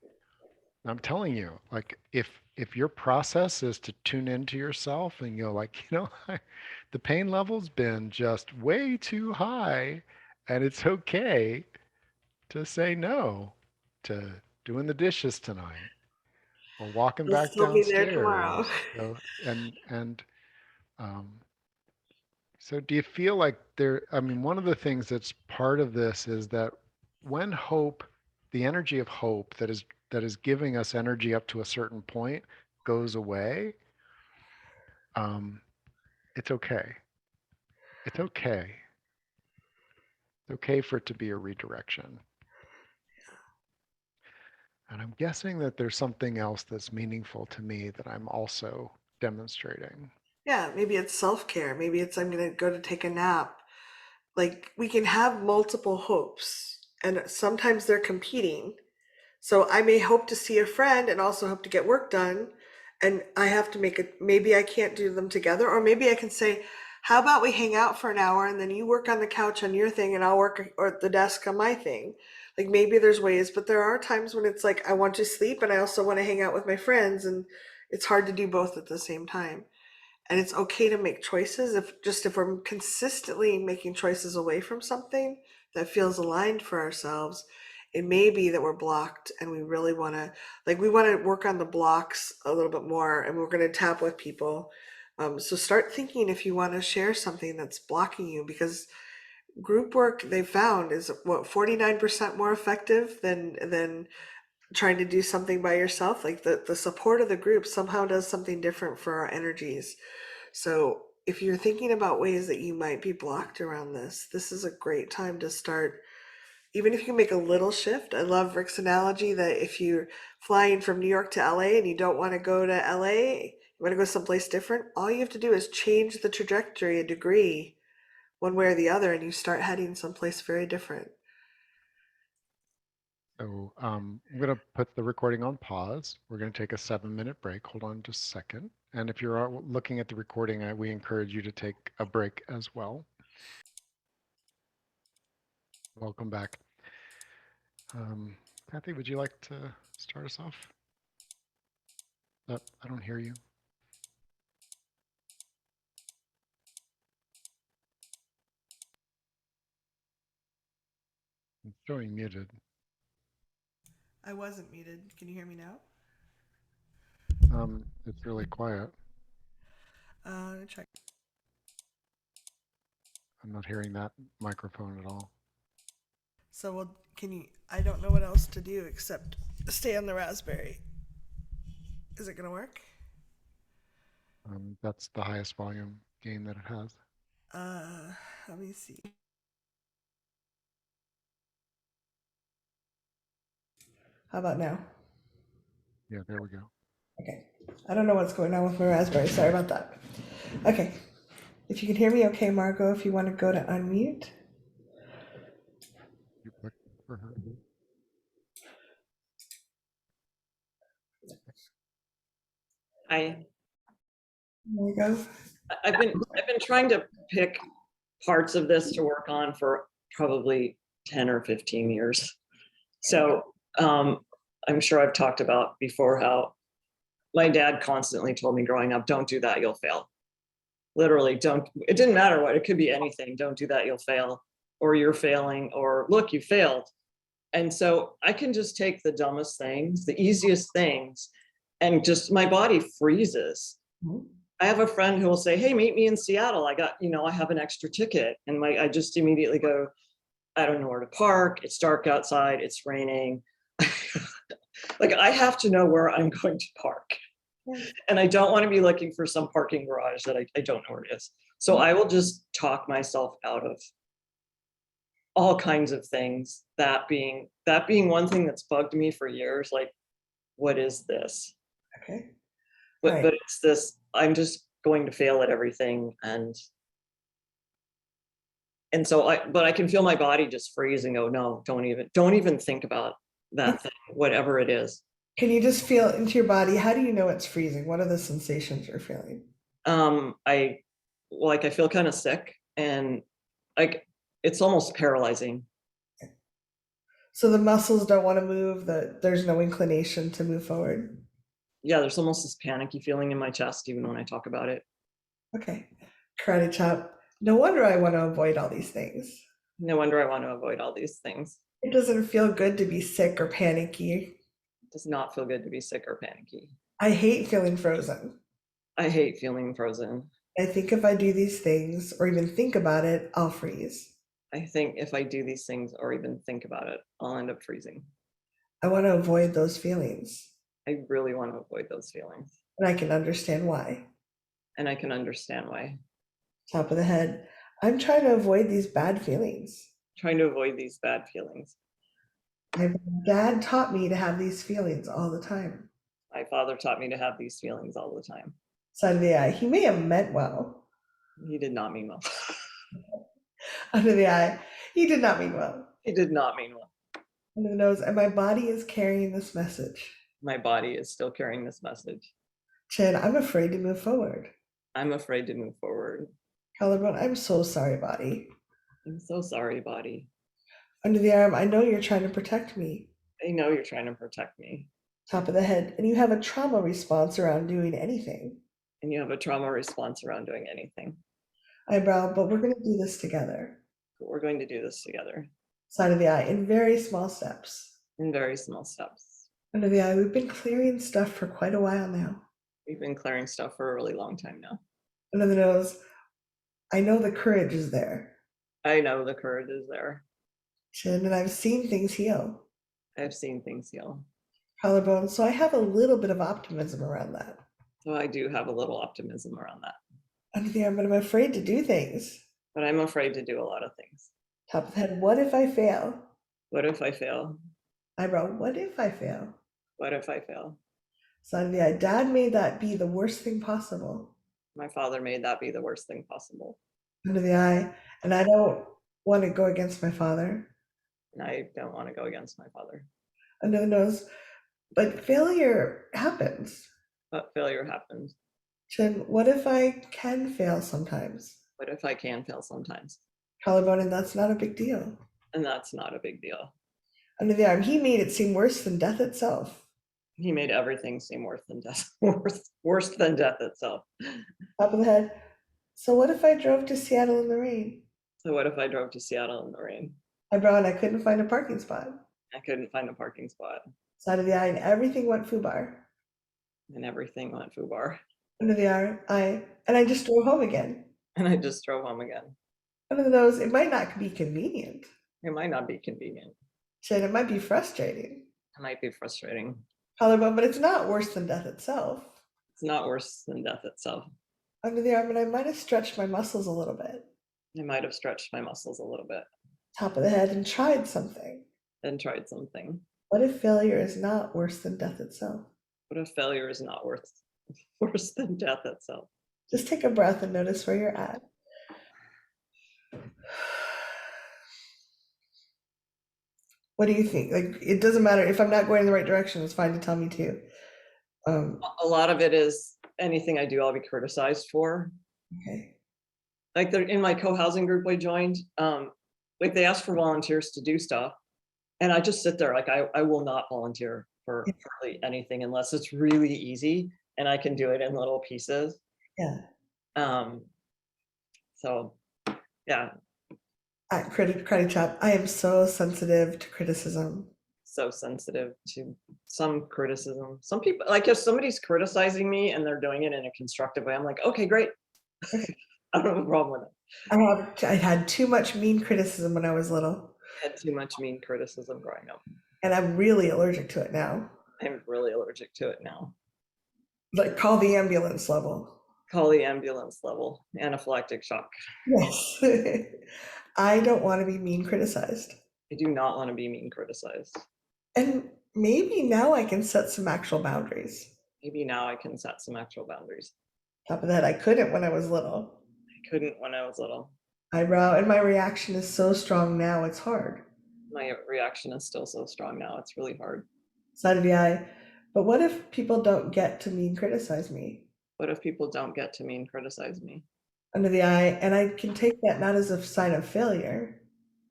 S1: I'm telling you, like if your process is to tune into yourself and go like, the pain level's been just way too high and it's okay to say no to doing the dishes tonight or walking
S2: You'll
S1: back
S2: still be there tomorrow.
S1: downstairs. So, um, so do you feel like there, I mean, one of the things that's part of this is that when hope, the energy of hope that is giving us energy up to a certain point goes away, um, it's okay. It's okay. It's okay for it to be a redirection. And I'm guessing that there's something else that's meaningful to me that I'm also demonstrating.
S2: Yeah, maybe it's self care. Maybe it's I'm going to go to take a nap. Like we can have multiple hopes, and sometimes they're competing. So I may hope to see a friend and also hope to get work done. And I have to make it, maybe I can't do them together. Or maybe I can say, how about we hang out for an hour and then you work on the couch on your thing and I'll work or at the desk on my thing. Like maybe there's ways, but there are times when it's like I want to sleep and I also want to hang out with my friends. And it's hard to do both at the same time. And it's okay to make choices if we're consistently making choices away from something that feels aligned for ourselves. It may be that we're blocked and we really want to, like, we want to work on the blocks a little bit more and we're going to tap with people. So start thinking if you want to share something that's blocking you, because group work they found is what 49% more effective than trying to do something by yourself. Like the support of the group somehow does something different for our energies. So if you're thinking about ways that you might be blocked around this, this is a great time to start. Even if you can make a little shift. I love Rick's analogy that if you're flying from New York to LA and you don't want to go to LA, you want to go someplace different, all you have to do is change the trajectory a degree one way or the other, and you start heading someplace very different.
S1: So I'm going to put the recording on pause. We're going to take a 7-minute break. Hold on just a second. And if you're looking at the recording, we encourage you to take a break as well. Welcome back. Kathy, would you like to start us off? I don't hear you. It's showing muted.
S2: I wasn't muted. Can you hear me now?
S1: It's really quiet.
S2: Check.
S1: I'm not hearing that microphone at all.
S2: So, well, can you? I don't know what else to do except stay on the Raspberry. Is it going to work?
S1: That's the highest volume gain that it has.
S2: Let me see. How about now?
S1: Yeah, there we go.
S2: Okay. I don't know what's going on with my Raspberry. Sorry about that. Okay. If you can hear me okay, Margot, if you want to go to unmute.
S1: You put for her.
S3: I
S2: There we go.
S3: I've been trying to pick parts of this to work on for probably 10 or 15 years. So I'm sure I've talked about before how my dad constantly told me growing up, don't do that, you'll fail. Literally, don't, it didn't matter what, it could be anything. Don't do that, you'll fail, or you're failing, or look, you failed. And so I can just take the dumbest things, the easiest things, and just my body freezes.
S2: Mhm.
S3: I have a friend who will say, hey, meet me in Seattle. I got, I have an extra ticket. And I just immediately go, I don't know where to park. It's dark outside. It's raining. Like I have to know where I'm going to park. And I don't want to be looking for some parking garage that I don't know where it is. So I will just talk myself out of all kinds of things. That being one thing that's bugged me for years. Like, what is this?
S2: Okay.
S3: But
S2: Right.
S3: but it's this. I'm just going to fail at everything, and so I can feel my body just freeze and go, no, don't even think about that thing, whatever it is.
S2: Can you just feel into your body? How do you know it's freezing? What are the sensations you're feeling?
S3: I like I feel kind of sick, and like it's almost paralyzing.
S2: So the muscles don't want to move, there's no inclination to move forward.
S3: Yeah, there's almost this panicky feeling in my chest even when I talk about it.
S2: Okay. Karate chop. No wonder I want to avoid all these things.
S3: No wonder I want to avoid all these things.
S2: It doesn't feel good to be sick or panicky.
S3: It does not feel good to be sick or panicky.
S2: I hate feeling frozen.
S3: I hate feeling frozen.
S2: I think if I do these things or even think about it, I'll freeze.
S3: I think if I do these things or even think about it, I'll end up freezing.
S2: I want to avoid those feelings.
S3: I really want to avoid those feelings.
S2: And I can understand why.
S3: And I can understand why.
S2: Top of the head. I'm trying to avoid these bad feelings.
S3: Trying to avoid these bad feelings.
S2: My dad taught me to have these feelings all the time.
S3: My father taught me to have these feelings all the time.
S2: Side of the eye. He may have meant well.
S3: He did not mean well.
S2: Under the eye. He did not mean well.
S3: He did not mean well.
S2: Under the nose. And my body is carrying this message.
S3: My body is still carrying this message.
S2: Chin. I'm afraid to move forward.
S3: I'm afraid to move forward.
S2: Collarbone. I'm so sorry, body.
S3: I'm so sorry, body.
S2: Under the arm. I know you're trying to protect me.
S3: I know you're trying to protect me.
S2: Top of the head. And you have a trauma response around doing anything.
S3: And you have a trauma response around doing anything.
S2: Eyebrow. But we're going to do this together.
S3: But we're going to do this together.
S2: Side of the eye. In very small steps.
S3: In very small steps.
S2: Under the eye. We've been clearing stuff for quite a while now.
S3: We've been clearing stuff for a really long time now.
S2: Under the nose. I know the courage is there.
S3: I know the courage is there.
S2: Chin. And I've seen things heal.
S3: I've seen things heal.
S2: Collarbone. So I have a little bit of optimism around that.
S3: So I do have a little optimism around that.
S2: Under the arm. But I'm afraid to do things.
S3: But I'm afraid to do a lot of things.
S2: Top of the head. What if I fail?
S3: What if I fail?
S2: Eyebrow. What if I fail?
S3: What if I fail?
S2: Side of the eye. Dad made that be the worst thing possible.
S3: My father made that be the worst thing possible.
S2: Under the eye. And I don't want to go against my father.
S3: And I don't want to go against my father.
S2: Under the nose. But failure happens.
S3: But failure happens.
S2: Chin. What if I can fail sometimes?
S3: What if I can fail sometimes?
S2: Collarbone. And that's not a big deal.
S3: And that's not a big deal.
S2: Under the arm. He made it seem worse than death itself.
S3: He made everything seem worse than death. Worse than death itself.
S2: Top of the head. So what if I drove to Seattle in the rain?
S3: So what if I drove to Seattle in the rain?
S2: Eyebrow. And I couldn't find a parking spot.
S3: I couldn't find a parking spot.
S2: Side of the eye. And everything went foobar.
S3: And everything went foobar.
S2: Under the eye. And I just drove home again.
S3: And I just drove home again.
S2: Under the nose. It might not be convenient.
S3: It might not be convenient.
S2: Chin. It might be frustrating.
S3: It might be frustrating.
S2: Collarbone. But it's not worse than death itself.
S3: It's not worse than death itself.
S2: Under the arm. And I might have stretched my muscles a little bit.
S3: I might have stretched my muscles a little bit.
S2: Top of the head. And tried something.
S3: Then tried something.
S2: What if failure is not worse than death itself?
S3: What if failure is not worse than death itself?
S2: Just take a breath and notice where you're at. What do you think? Like, it doesn't matter if I'm not going in the right direction. It's fine to tell me too.
S3: A lot of it is anything I do, I'll be criticized for.
S2: Okay.
S3: Like in my co-housing group I joined, like they ask for volunteers to do stuff, and I just sit there like I will not volunteer for hardly anything unless it's really easy and I can do it in little pieces.
S2: Yeah.
S3: So yeah.
S2: At Credit Chop, I am so sensitive to criticism.
S3: So sensitive to some criticism. Some people, like if somebody's criticizing me and they're doing it in a constructive way, I'm like, okay, great. I don't have a problem with it.
S2: I had too much mean criticism when I was little.
S3: I had too much mean criticism growing up.
S2: And I'm really allergic to it now.
S3: I'm really allergic to it now.
S2: Like, call the ambulance level.
S3: Call the ambulance level. Anaphylactic shock.
S2: Yes. I don't want to be mean criticized.
S3: I do not want to be mean criticized.
S2: And maybe now I can set some actual boundaries.
S3: Maybe now I can set some actual boundaries.
S2: Top of that, I couldn't when I was little.
S3: I couldn't when I was little.
S2: Eyebrow, and my reaction is so strong now, it's hard.
S3: My reaction is still so strong now. It's really hard.
S2: Side of the eye. But what if people don't get to mean criticize me?
S3: What if people don't get to mean criticize me?
S2: Under the eye, and I can take that not as a sign of failure.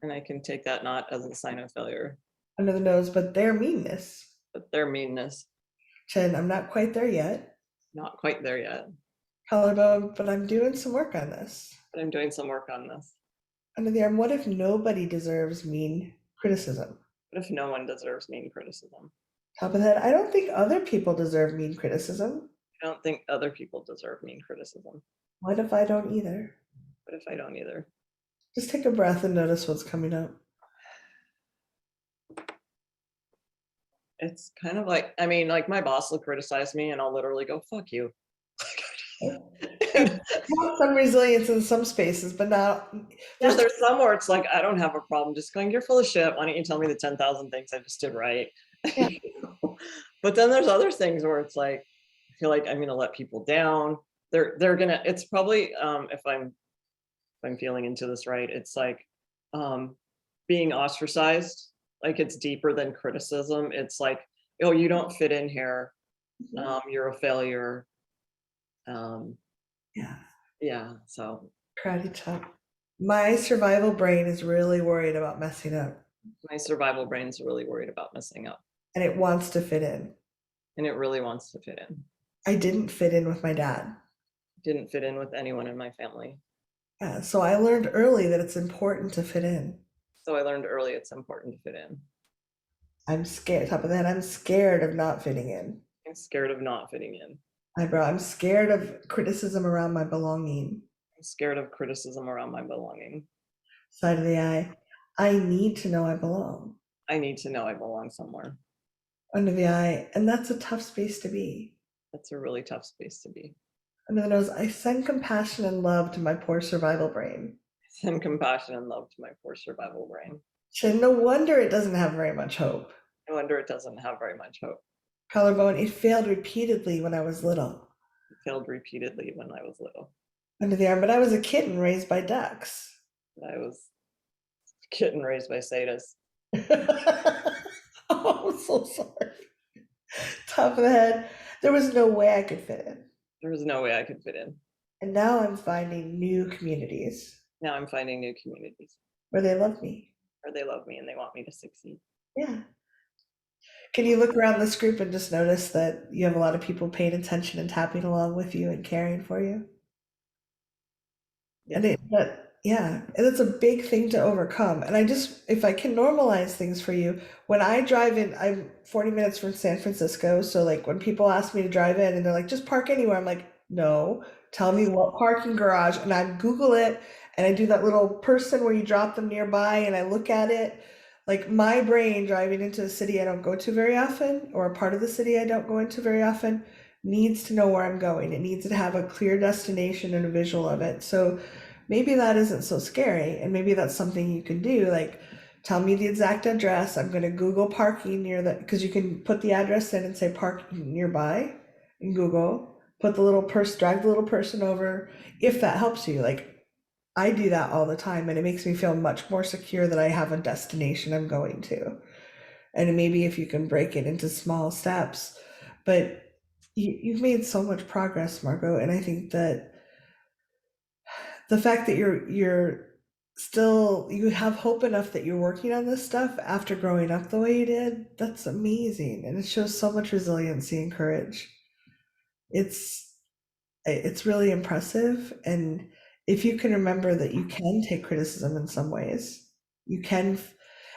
S3: And I can take that not as a sign of failure,
S2: Under the nose, but their meanness.
S3: but their meanness.
S2: Chin, I'm not quite there yet.
S3: Not quite there yet,
S2: Collarbone, but I'm doing some work on this.
S3: but I'm doing some work on this.
S2: Under the arm, what if nobody deserves mean criticism?
S3: What if no one deserves mean criticism?
S2: Top of the head, I don't think other people deserve mean criticism.
S3: I don't think other people deserve mean criticism.
S2: What if I don't either?
S3: What if I don't either?
S2: Just take a breath and notice what's coming up.
S3: It's kind of like, I mean, like my boss will criticize me and I'll literally go, fuck you.
S2: Have some resilience in some spaces, but not.
S3: There's some where it's like, I don't have a problem just going, you're full of shit. Why don't you tell me the 10,000 things I just did right?
S2: Yeah.
S3: But then there's other things where it's like, I feel like I'm going to let people down. They're gonna, it's probably, if I'm feeling into this right, it's like being ostracized. Like it's deeper than criticism. It's like, oh, you don't fit in here. You're a failure.
S2: Yeah.
S3: Yeah. So
S2: Karate chop. My survival brain is really worried about messing up,
S3: my survival brain's really worried about messing up,
S2: and it wants to fit in.
S3: and it really wants to fit in.
S2: I didn't fit in with my dad.
S3: Didn't fit in with anyone in my family.
S2: Yeah, so I learned early that it's important to fit in.
S3: So I learned early it's important to fit in.
S2: I'm scared. Top of that, I'm scared of not fitting in.
S3: I'm scared of not fitting in.
S2: Eyebrow, I'm scared of criticism around my belonging.
S3: I'm scared of criticism around my belonging.
S2: Side of the eye, I need to know I belong.
S3: I need to know I belong somewhere.
S2: Under the eye, and that's a tough space to be.
S3: That's a really tough space to be.
S2: Under the nose, I send compassion and love to my poor survival brain.
S3: Send compassion and love to my poor survival brain.
S2: Chin, no wonder it doesn't have very much hope.
S3: No wonder it doesn't have very much hope.
S2: Collarbone, it failed repeatedly when I was little.
S3: It failed repeatedly when I was little.
S2: Under the arm, but I was a kitten raised by ducks.
S3: I was a kitten raised by satyrs.
S2: Oh, I'm so sorry. Top of the head, there was no way I could fit in.
S3: There was no way I could fit in.
S2: And now I'm finding new communities
S3: Now I'm finding new communities
S2: where they love me.
S3: where they love me and they want me to succeed.
S2: Yeah. Can you look around this group and just notice that you have a lot of people paying attention and tapping along with you and caring for you?
S3: Yes.
S2: And it's a big thing to overcome. And if I can normalize things for you, when I drive in, I'm 40 minutes from San Francisco. So like when people ask me to drive in and they're like, just park anywhere, I'm like, no, tell me what parking garage. And I Google it and I do that little person where you drop them nearby and I look at it. Like my brain driving into a city I don't go to very often, or a part of the city I don't go into very often, needs to know where I'm going. It needs to have a clear destination and a visual of it. So maybe that isn't so scary, and maybe that's something you can do. Like, tell me the exact address. I'm going to Google parking near the, because you can put the address in and say parking nearby in Google. Put the little person, drag the little person over, if that helps you. Like, I do that all the time, and it makes me feel much more secure that I have a destination I'm going to. And maybe if you can break it into small steps, but you've made so much progress, Margot, and I think that the fact that you're still, you have hope enough that you're working on this stuff after growing up the way you did, that's amazing, and it shows so much resiliency and courage. It's really impressive, and if you can remember that you can take criticism in some ways, you can.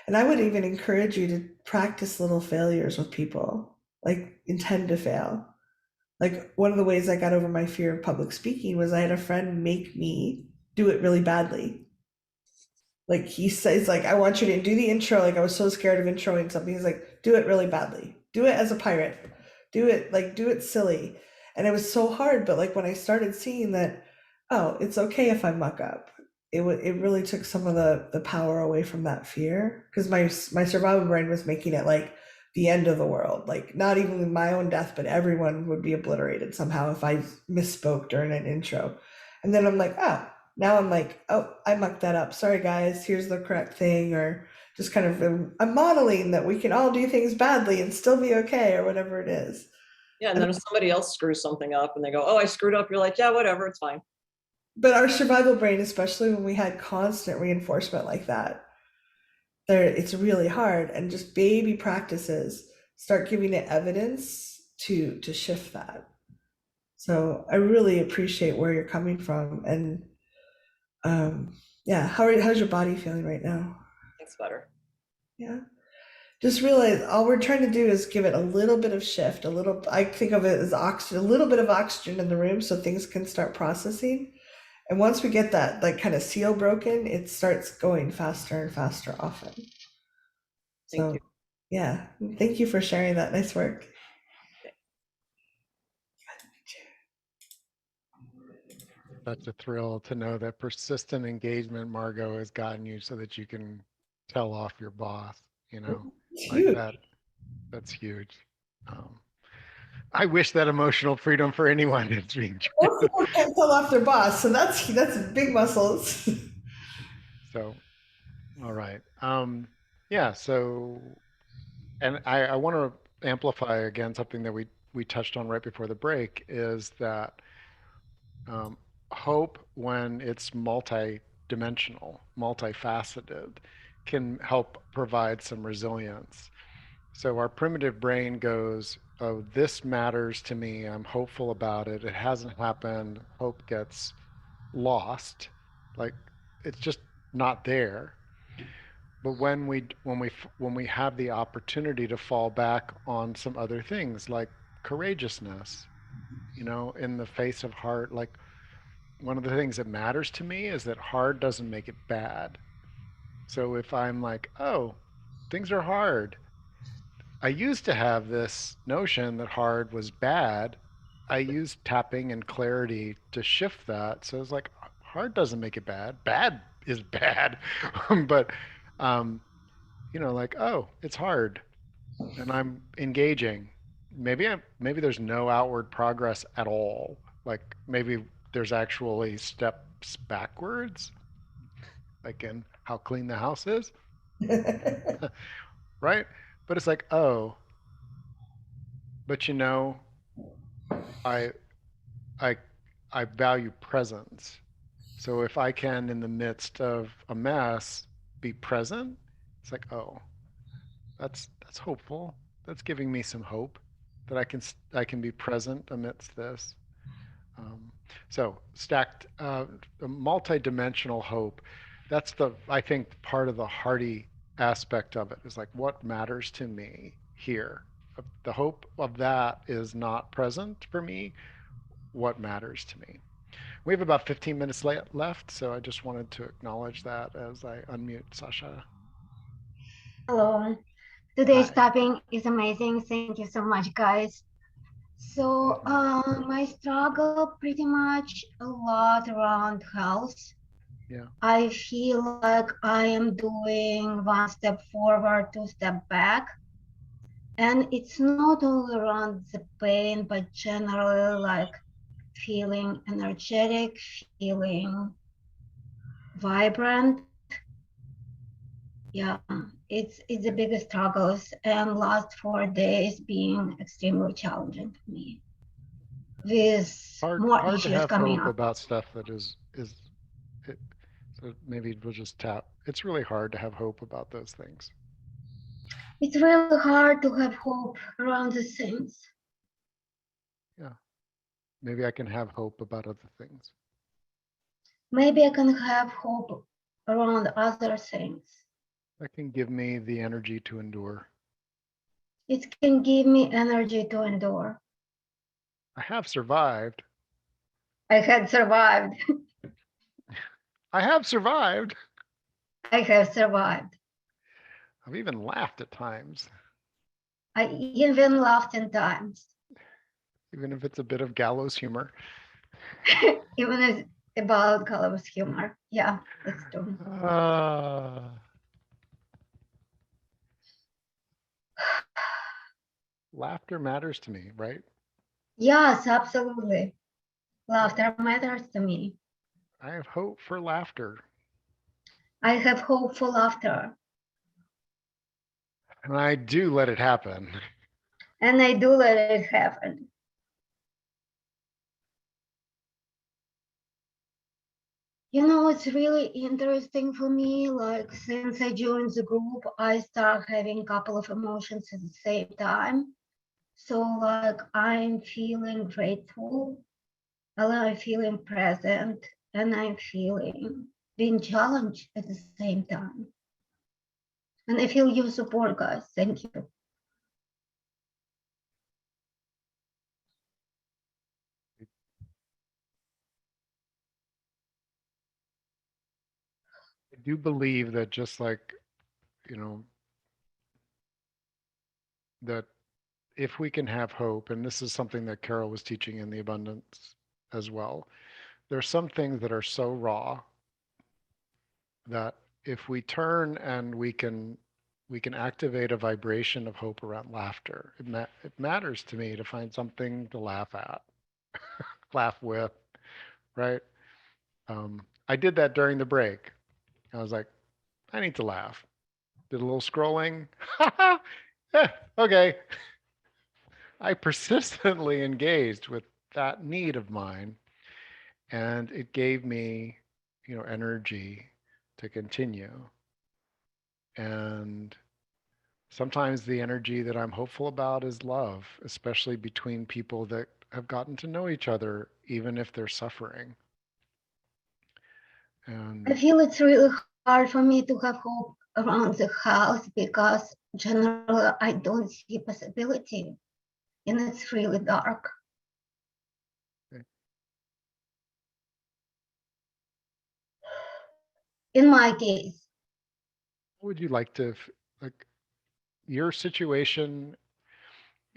S2: And I would even encourage you to practice little failures with people, like intend to fail. Like one of the ways I got over my fear of public speaking was I had a friend make me do it really badly. Like he says, like, I want you to do the intro. Like I was so scared of introing something. He's like, do it really badly. Do it as a pirate. Do it silly. And it was so hard. But like when I started seeing that, oh, it's okay if I muck up. it really took some of the power away from that fear, because my survival brain was making it like the end of the world, like not even my own death, but everyone would be obliterated somehow if I misspoke during an intro. And then I'm like, oh, now I'm like, oh, I mucked that up. Sorry guys, here's the correct thing, or just kind of I'm modeling that we can all do things badly and still be okay, or whatever it is.
S3: Yeah, and then if somebody else screws something up and they go, "Oh, I screwed up," you're like, "Yeah, whatever, it's fine."
S2: But our survival brain, especially when we had constant reinforcement like that, there it's really hard. And just baby practices start giving it evidence to shift that. So I really appreciate where you're coming from. And yeah, how's your body feeling right now?
S3: It's better.
S2: Yeah. Just realize all we're trying to do is give it a little bit of shift, a little, I think of it as oxygen, a little bit of oxygen in the room so things can start processing. And once we get that like kind of seal broken, it starts going faster and faster often.
S3: Thank
S2: So
S3: you.
S2: yeah, thank you for sharing that. Nice work.
S1: Such a thrill to know that persistent engagement, Margot, has gotten you so that you can tell off your boss,
S2: It's
S1: like
S2: huge.
S1: that. That's huge. Um, I wish that emotional freedom for anyone that's being
S2: Most people can't tell off their boss, so that's big muscles.
S1: so. All right. Yeah. So, and I want to amplify again something that we touched on right before the break is that um, hope, when it's multi-dimensional, multifaceted, can help provide some resilience. So our primitive brain goes, "Oh, this matters to me. I'm hopeful about it. It hasn't happened." Hope gets lost, like it's just not there. But when we have the opportunity to fall back on some other things like courageousness, in the face of hard, like one of the things that matters to me is that hard doesn't make it bad. So if I'm like, oh, things are hard, I used to have this notion that hard was bad. I used tapping and clarity to shift that. So it's like hard doesn't make it bad. Bad is bad. But um, like, oh, it's hard and I'm engaging. Maybe there's no outward progress at all. Like maybe there's actually steps backwards, like in how clean the house is, right? But it's like, oh, but I I I value presence. So if I can, in the midst of a mess, be present, it's like, oh, that's hopeful. That's giving me some hope that I can be present amidst this. Um, so stacked, multi-dimensional hope. That's I think, part of the Hearty aspect of it is like what matters to me here. The hope of that is not present for me. What matters to me? We have about 15 minutes left, so I just wanted to acknowledge that as I unmute Sasha.
S4: Hello. Today's
S1: Hi.
S4: topic is amazing. Thank you so much, guys. So,
S1: Mhm.
S4: my struggle pretty much a lot around health.
S1: Yeah.
S4: I feel like I am doing one step forward, two step back. And it's not all around the pain, but generally like feeling energetic, feeling vibrant. Yeah, it's the biggest struggles, and last 4 days being extremely challenging for me with more
S1: Hard to
S4: issues
S1: have
S4: coming
S1: hope
S4: up.
S1: about stuff that is it, so maybe we'll just tap. It's really hard to have hope about those things.
S4: It's really hard to have hope around these things.
S1: Yeah. Maybe I can have hope about other things.
S4: Maybe I can have hope around other things.
S1: That can give me the energy to endure.
S4: It can give me energy to endure.
S1: I have survived.
S4: I had survived.
S1: I have survived.
S4: I have survived.
S1: I've even laughed at times,
S4: I even laughed in times.
S1: even if it's a bit of gallows humor.
S4: Even if about Calaba's humor. Yeah, it's true.
S1: Laughter matters to me, right?
S4: Yes, absolutely. Laughter matters to me.
S1: I have hope for laughter.
S4: I have hope for laughter.
S1: And I do let it happen.
S4: And I do let it happen. You know, it's really interesting for me. Like, since I joined the group, I start having a couple of emotions at the same time. So, like, I'm feeling grateful, and I'm feeling present, and I'm feeling being challenged at the same time. And I feel your support, guys. Thank you.
S1: I do believe that just like, you know, that if we can have hope, and this is something that Carol was teaching in the abundance as well, there's some things that are so raw that if we turn and we can activate a vibration of hope around laughter. It matters to me to find something to laugh at, laugh with, right? I did that during the break. I was like, I need to laugh. Did a little scrolling. Yeah, okay. I persistently engaged with that need of mine, and it gave me, energy to continue. And sometimes the energy that I'm hopeful about is love, especially between people that have gotten to know each other, even if they're suffering.
S4: I
S1: And
S4: feel it's really hard for me to have hope around the house because generally I don't see possibility and it's really dark. In my case,
S1: would you like to, like, your situation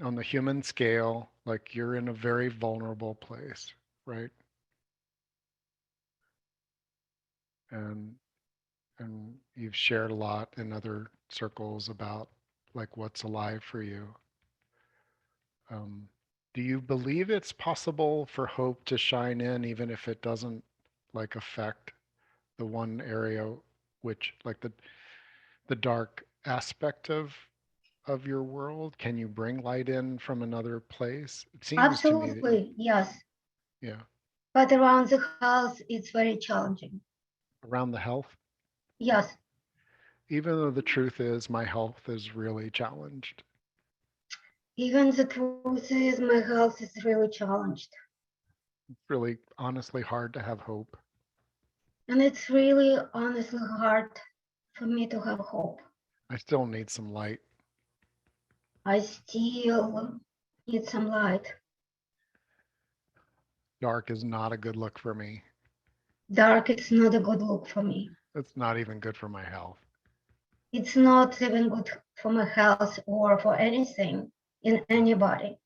S1: on the human scale, like you're in a very vulnerable place, right? And you've shared a lot in other circles about like what's alive for you. Um, do you believe it's possible for hope to shine in even if it doesn't like affect the one area which like the dark aspect of your world? Can you bring light in from another place? It seems to me that you,
S4: absolutely, yes.
S1: yeah,
S4: But around the house, it's very challenging.
S1: around the health,
S4: Yes,
S1: even though the truth is my health is really challenged.
S4: even the truth is my health is really challenged.
S1: It's really honestly hard to have hope.
S4: And it's really honestly hard for me to have hope.
S1: I still need some light.
S4: I still need some light.
S1: Dark is not a good look for me.
S4: Dark is not a good look for me.
S1: It's not even good for my health.
S4: It's not even good for my health or for anything in anybody.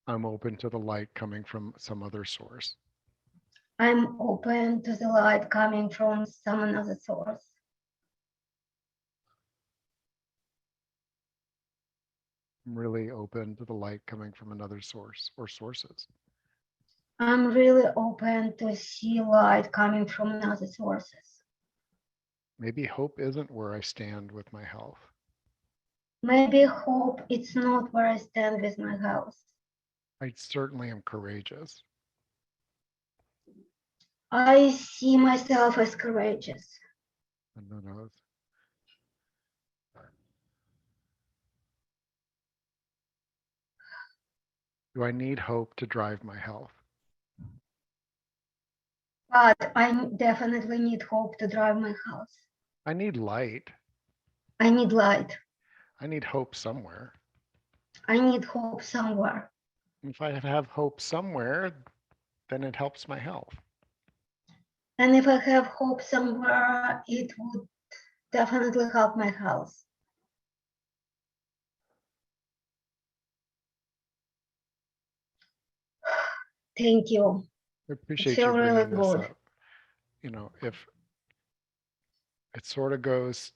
S1: I'm open to the light coming from some other source.
S4: I'm open to the light coming from some another source.
S1: I'm really open to the light coming from another source or sources.
S4: I'm really open to see light coming from other sources.
S1: Maybe hope isn't where I stand with my health.
S4: Maybe hope it's not where I stand with my health.
S1: I certainly am courageous.
S4: I see myself as courageous.
S1: And who knows? Do I need hope to drive my health?
S4: But I definitely need hope to drive my health.
S1: I need light.
S4: I need light.
S1: I need hope somewhere.
S4: I need hope somewhere.
S1: If I have hope somewhere, then it helps my health.
S4: And if I have hope somewhere, it would definitely help my health. Thank you.
S1: I
S4: It's
S1: appreciate you
S4: feel really
S1: bringing this
S4: good.
S1: up. If it sort of goes,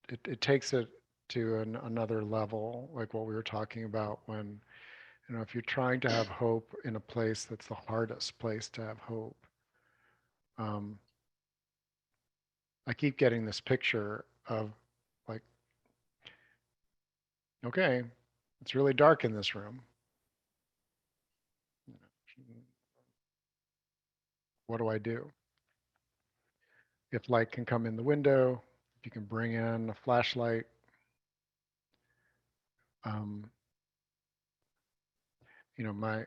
S1: it takes it to another level, like what we were talking about when, if you're trying to have hope in a place that's the hardest place to have hope. Um, I keep getting this picture of like, okay, it's really dark in this room. What do I do? If light can come in the window, if you can bring in a flashlight, um, my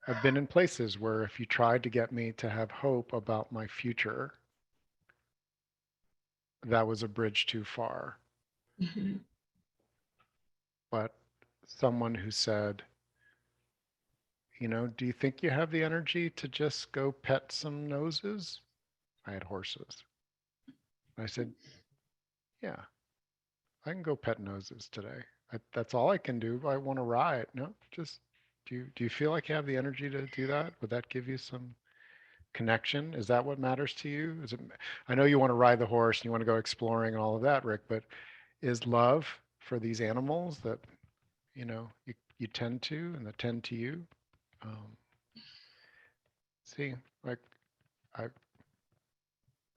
S1: I've been in places where if you tried to get me to have hope about my future, that was a bridge too far.
S2: Mm-hmm.
S1: But someone who said, do you think you have the energy to just go pet some noses? I had horses. I said, yeah, I can go pet noses today. That's all I can do. I want to ride. No, just do you feel like you have the energy to do that? Would that give you some connection? Is that what matters to you? I know you want to ride the horse and you want to go exploring and all of that, Rick, but is love for these animals that, you tend to and that tend to you? Um, see, like I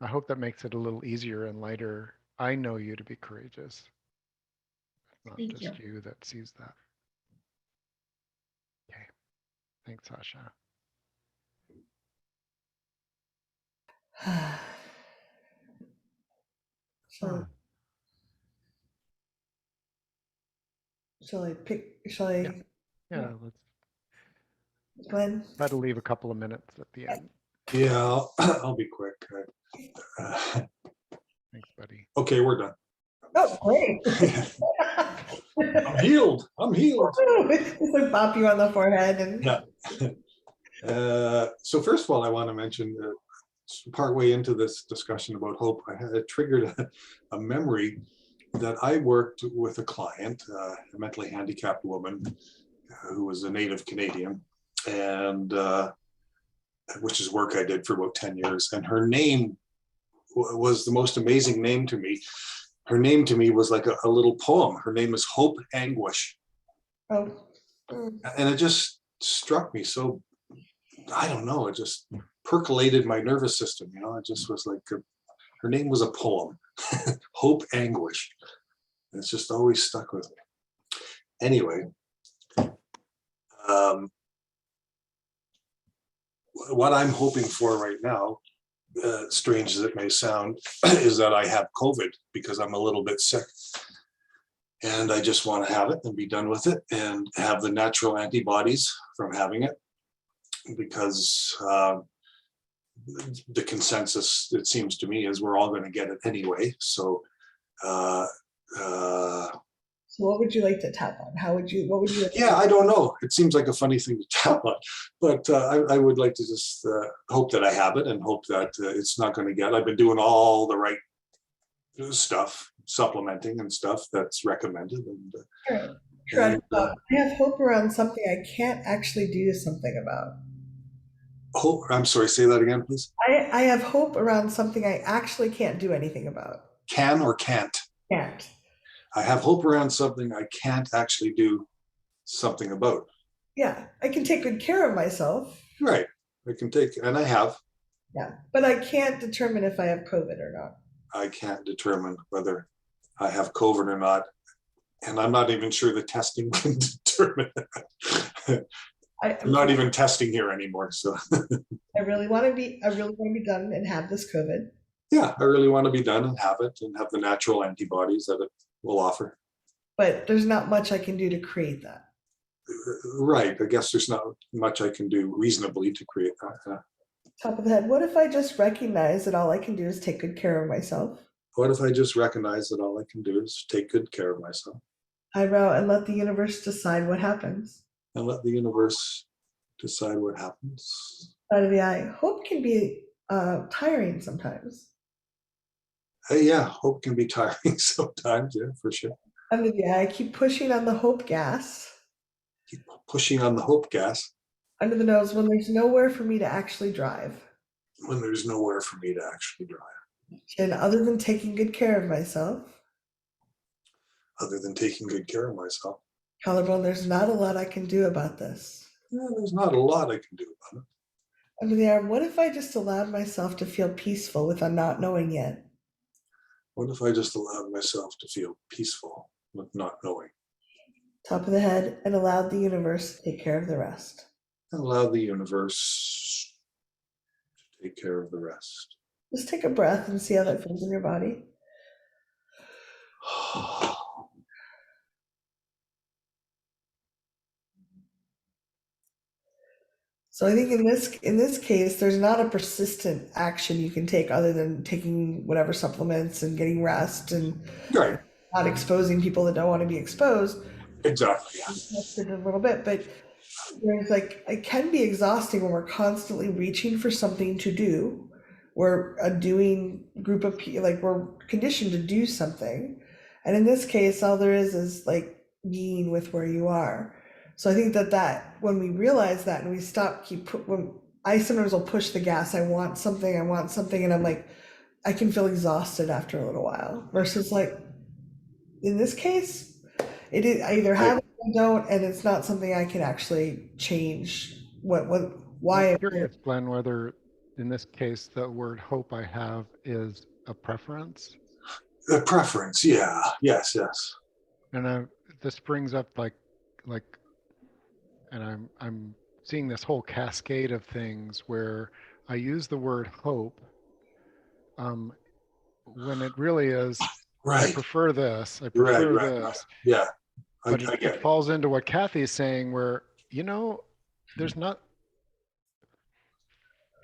S1: I hope that makes it a little easier and lighter. I know you to be courageous. It's not
S4: Thank you.
S1: just you that sees that. Okay. Thanks, Sasha.
S2: So, shall
S1: Yeah.
S2: I,
S1: Yeah. Let's
S2: Glenn?
S1: try to leave a couple of minutes at the end.
S5: Yeah, I'll be quick.
S1: Thanks, buddy.
S5: Okay, we're done.
S2: Oh, great.
S5: I'm healed. I'm healed.
S2: Just like bop you on the forehead and
S5: Yeah. So first of all, I want to mention partway into this discussion about hope, I had triggered a memory that I worked with a client, a mentally handicapped woman who was a native Canadian, and which is work I did for about 10 years. And her name was the most amazing name to me. Her name to me was like a little poem. Her name is Hope Anguish.
S2: oh. Mm.
S5: And it just struck me so, I don't know, it just percolated my nervous system. It just was like, her name was a poem, Hope Anguish. And it's just always stuck with me. Anyway, what I'm hoping for right now, strange as it may sound, is that I have COVID because I'm a little bit sick. And I just want to have it and be done with it and have the natural antibodies from having it, because the consensus, it seems to me, is we're all going to get it anyway. So
S2: So what would you like to tap on? What would you?
S5: yeah, I don't know. It seems like a funny thing to tap on, but I would like to just hope that I have it and hope that it's not going to get. I've been doing all the right stuff, supplementing and stuff that's recommended. And,
S2: Sure. I have hope around something I can't actually do something about.
S5: hope. I'm sorry. Say that again, please.
S2: I have hope around something I actually can't do anything about.
S5: Can or can't?
S2: Can't.
S5: I have hope around something I can't actually do something about.
S2: Yeah, I can take good care of myself.
S5: Right. I can take, and I have.
S2: Yeah, but I can't determine if I have COVID or not.
S5: I can't determine whether I have COVID or not. And I'm not even sure the testing can determine that. I'm not even testing here anymore. So
S2: I really want to be done and have this COVID.
S5: yeah, I really want to be done and have it and have the natural antibodies that it will offer.
S2: But there's not much I can do to create that.
S5: Right. I guess there's not much I can do reasonably to create that.
S2: Top of the head, what if I just recognize that all I can do is take good care of myself?
S5: What if I just recognize that all I can do is take good care of myself?
S2: Eyebrow, and let the universe decide what happens.
S5: And let the universe decide what happens.
S2: Side of the eye. Hope can be tiring sometimes.
S5: Yeah, hope can be tiring sometimes. Yeah, for sure.
S2: Under the eye, keep pushing on the hope gas.
S5: Keep pushing on the hope gas.
S2: Under the nose, when there's nowhere for me to actually drive.
S5: When there's nowhere for me to actually drive.
S2: And other than taking good care of myself,
S5: Other than taking good care of myself.
S2: collarbone, there's not a lot I can do about this.
S5: Yeah, there's not a lot I can do about it.
S2: Under the arm, what if I just allowed myself to feel peaceful with a not knowing yet?
S5: What if I just allowed myself to feel peaceful with not knowing?
S2: Top of the head, and allowed the universe to take care of the rest.
S5: And allow the universe to take care of the rest.
S2: Just take a breath and see how that feels in your body. So I think in this case, there's not a persistent action you can take other than taking whatever supplements and getting rest and
S5: Right.
S2: not exposing people that don't want to be exposed.
S5: Exactly. Yeah.
S2: Tested a little bit, but there's like it can be exhausting when we're constantly reaching for something to do. We're a doing group of people, like we're conditioned to do something, and in this case, all there is like being with where you are. So I think that when we realize that and we stop when I sometimes will push the gas, I want something, and I'm like, I can feel exhausted after a little while. Versus like in this case, it is I either have it or I don't, and it's not something I can actually change. Why?
S1: I'm curious, Glenn, whether in this case the word hope I have is a preference.
S5: The preference, yeah, yes.
S1: And this brings up like, and I'm seeing this whole cascade of things where I use the word hope when it really is,
S5: Right.
S1: I prefer this, I prefer this.
S5: Right. Yeah.
S1: But it falls into what Kathy's saying where, there's not,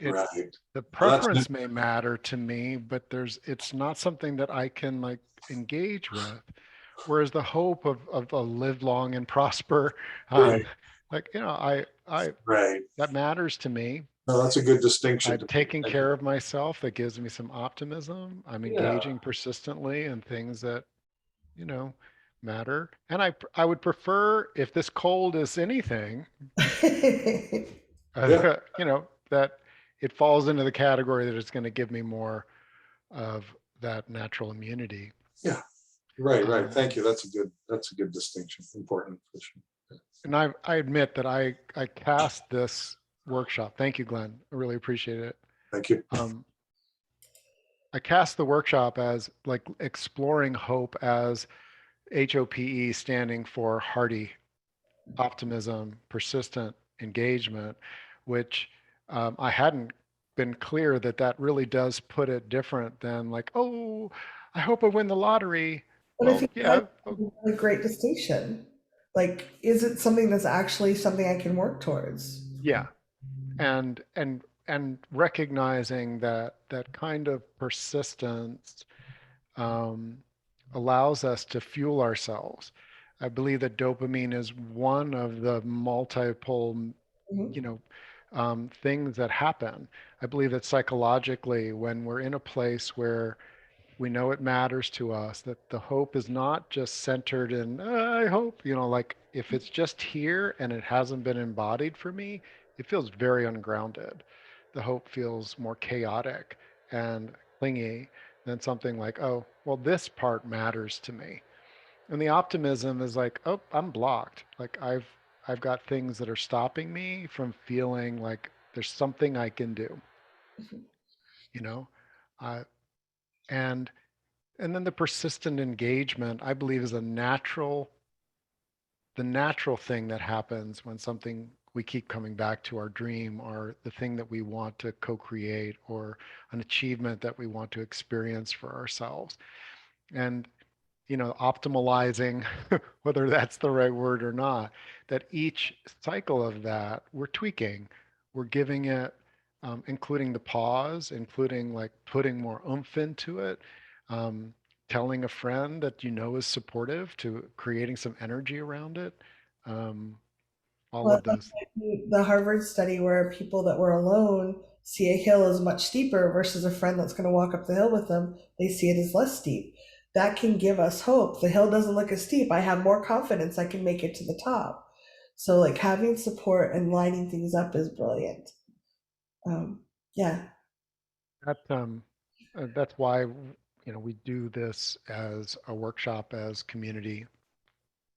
S5: Right.
S1: the preference may matter to me, but it's not something that I can like engage with. Whereas the hope of a live long and prosper,
S5: Right.
S1: right. That matters to me.
S5: No, that's a good distinction.
S1: I'm taking care of myself. That gives me some optimism. I'm engaging persistently in things that, matter. And I would prefer if this cold is anything, that it falls into the category that it's going to give me more of that natural immunity.
S5: Yeah. Right. Thank you. That's a good distinction. Important.
S1: And I admit that I cast this workshop. Thank you, Glenn. I really appreciate it.
S5: Thank you.
S1: I cast the workshop as like exploring hope as H.O.P.E standing for Hearty, Optimism, Persistent Engagement, which I hadn't been clear that really does put it different than like, oh, I hope I win the lottery.
S2: But I think that's a great distinction. Like, is it something that's actually something I can work towards?
S1: Yeah. And recognizing that kind of persistence allows us to fuel ourselves. I believe that dopamine is one of the multiple, things that happen. I believe that psychologically, when we're in a place where we know it matters to us, that the hope is not just centered in, I hope, like if it's just here and it hasn't been embodied for me, it feels very ungrounded. The hope feels more chaotic and clingy than something like, oh, well, this part matters to me. And the optimism is like, oh, I'm blocked. Like I've got things that are stopping me from feeling like there's something I can do. And then the persistent engagement, I believe, is the natural thing that happens when something we keep coming back to, our dream or the thing that we want to co-create or an achievement that we want to experience for ourselves. And optimalizing, whether that's the right word or not, that each cycle of that, we're tweaking, we're giving it, including the pause, including like putting more oomph into it, telling a friend that is supportive, to creating some energy around it. All of those.
S2: The Harvard study where people that were alone see a hill as much steeper versus a friend that's going to walk up the hill with them, they see it as less steep. That can give us hope. The hill doesn't look as steep. I have more confidence I can make it to the top. So like having support and lining things up is brilliant. Yeah.
S1: That's why we do this as a workshop as community.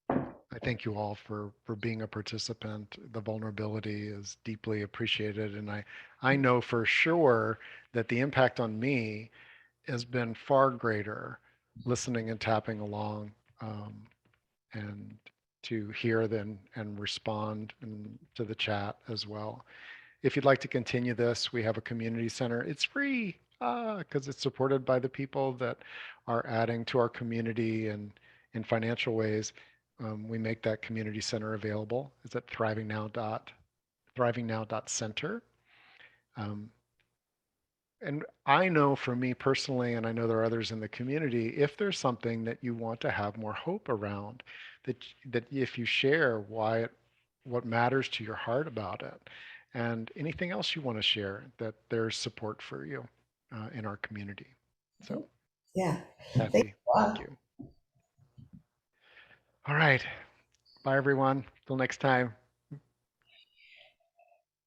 S1: I thank you all for being a participant. The vulnerability is deeply appreciated, and I know for sure that the impact on me has been far greater listening and tapping along, and to hear then and respond to the chat as well. If you'd like to continue this, we have a community center. It's free because it's supported by the people that are adding to our community and in financial ways. We make that community center available. It's at thrivingnow.center. Um, and I know for me personally, and I know there are others in the community, if there's something that you want to have more hope around, that if you share what matters to your heart about it, and anything else you want to share, that there's support for you in our community. So,
S2: Yeah. Thank
S1: Kathy, thank
S2: you.
S1: you. All right. Bye, everyone. Till next time.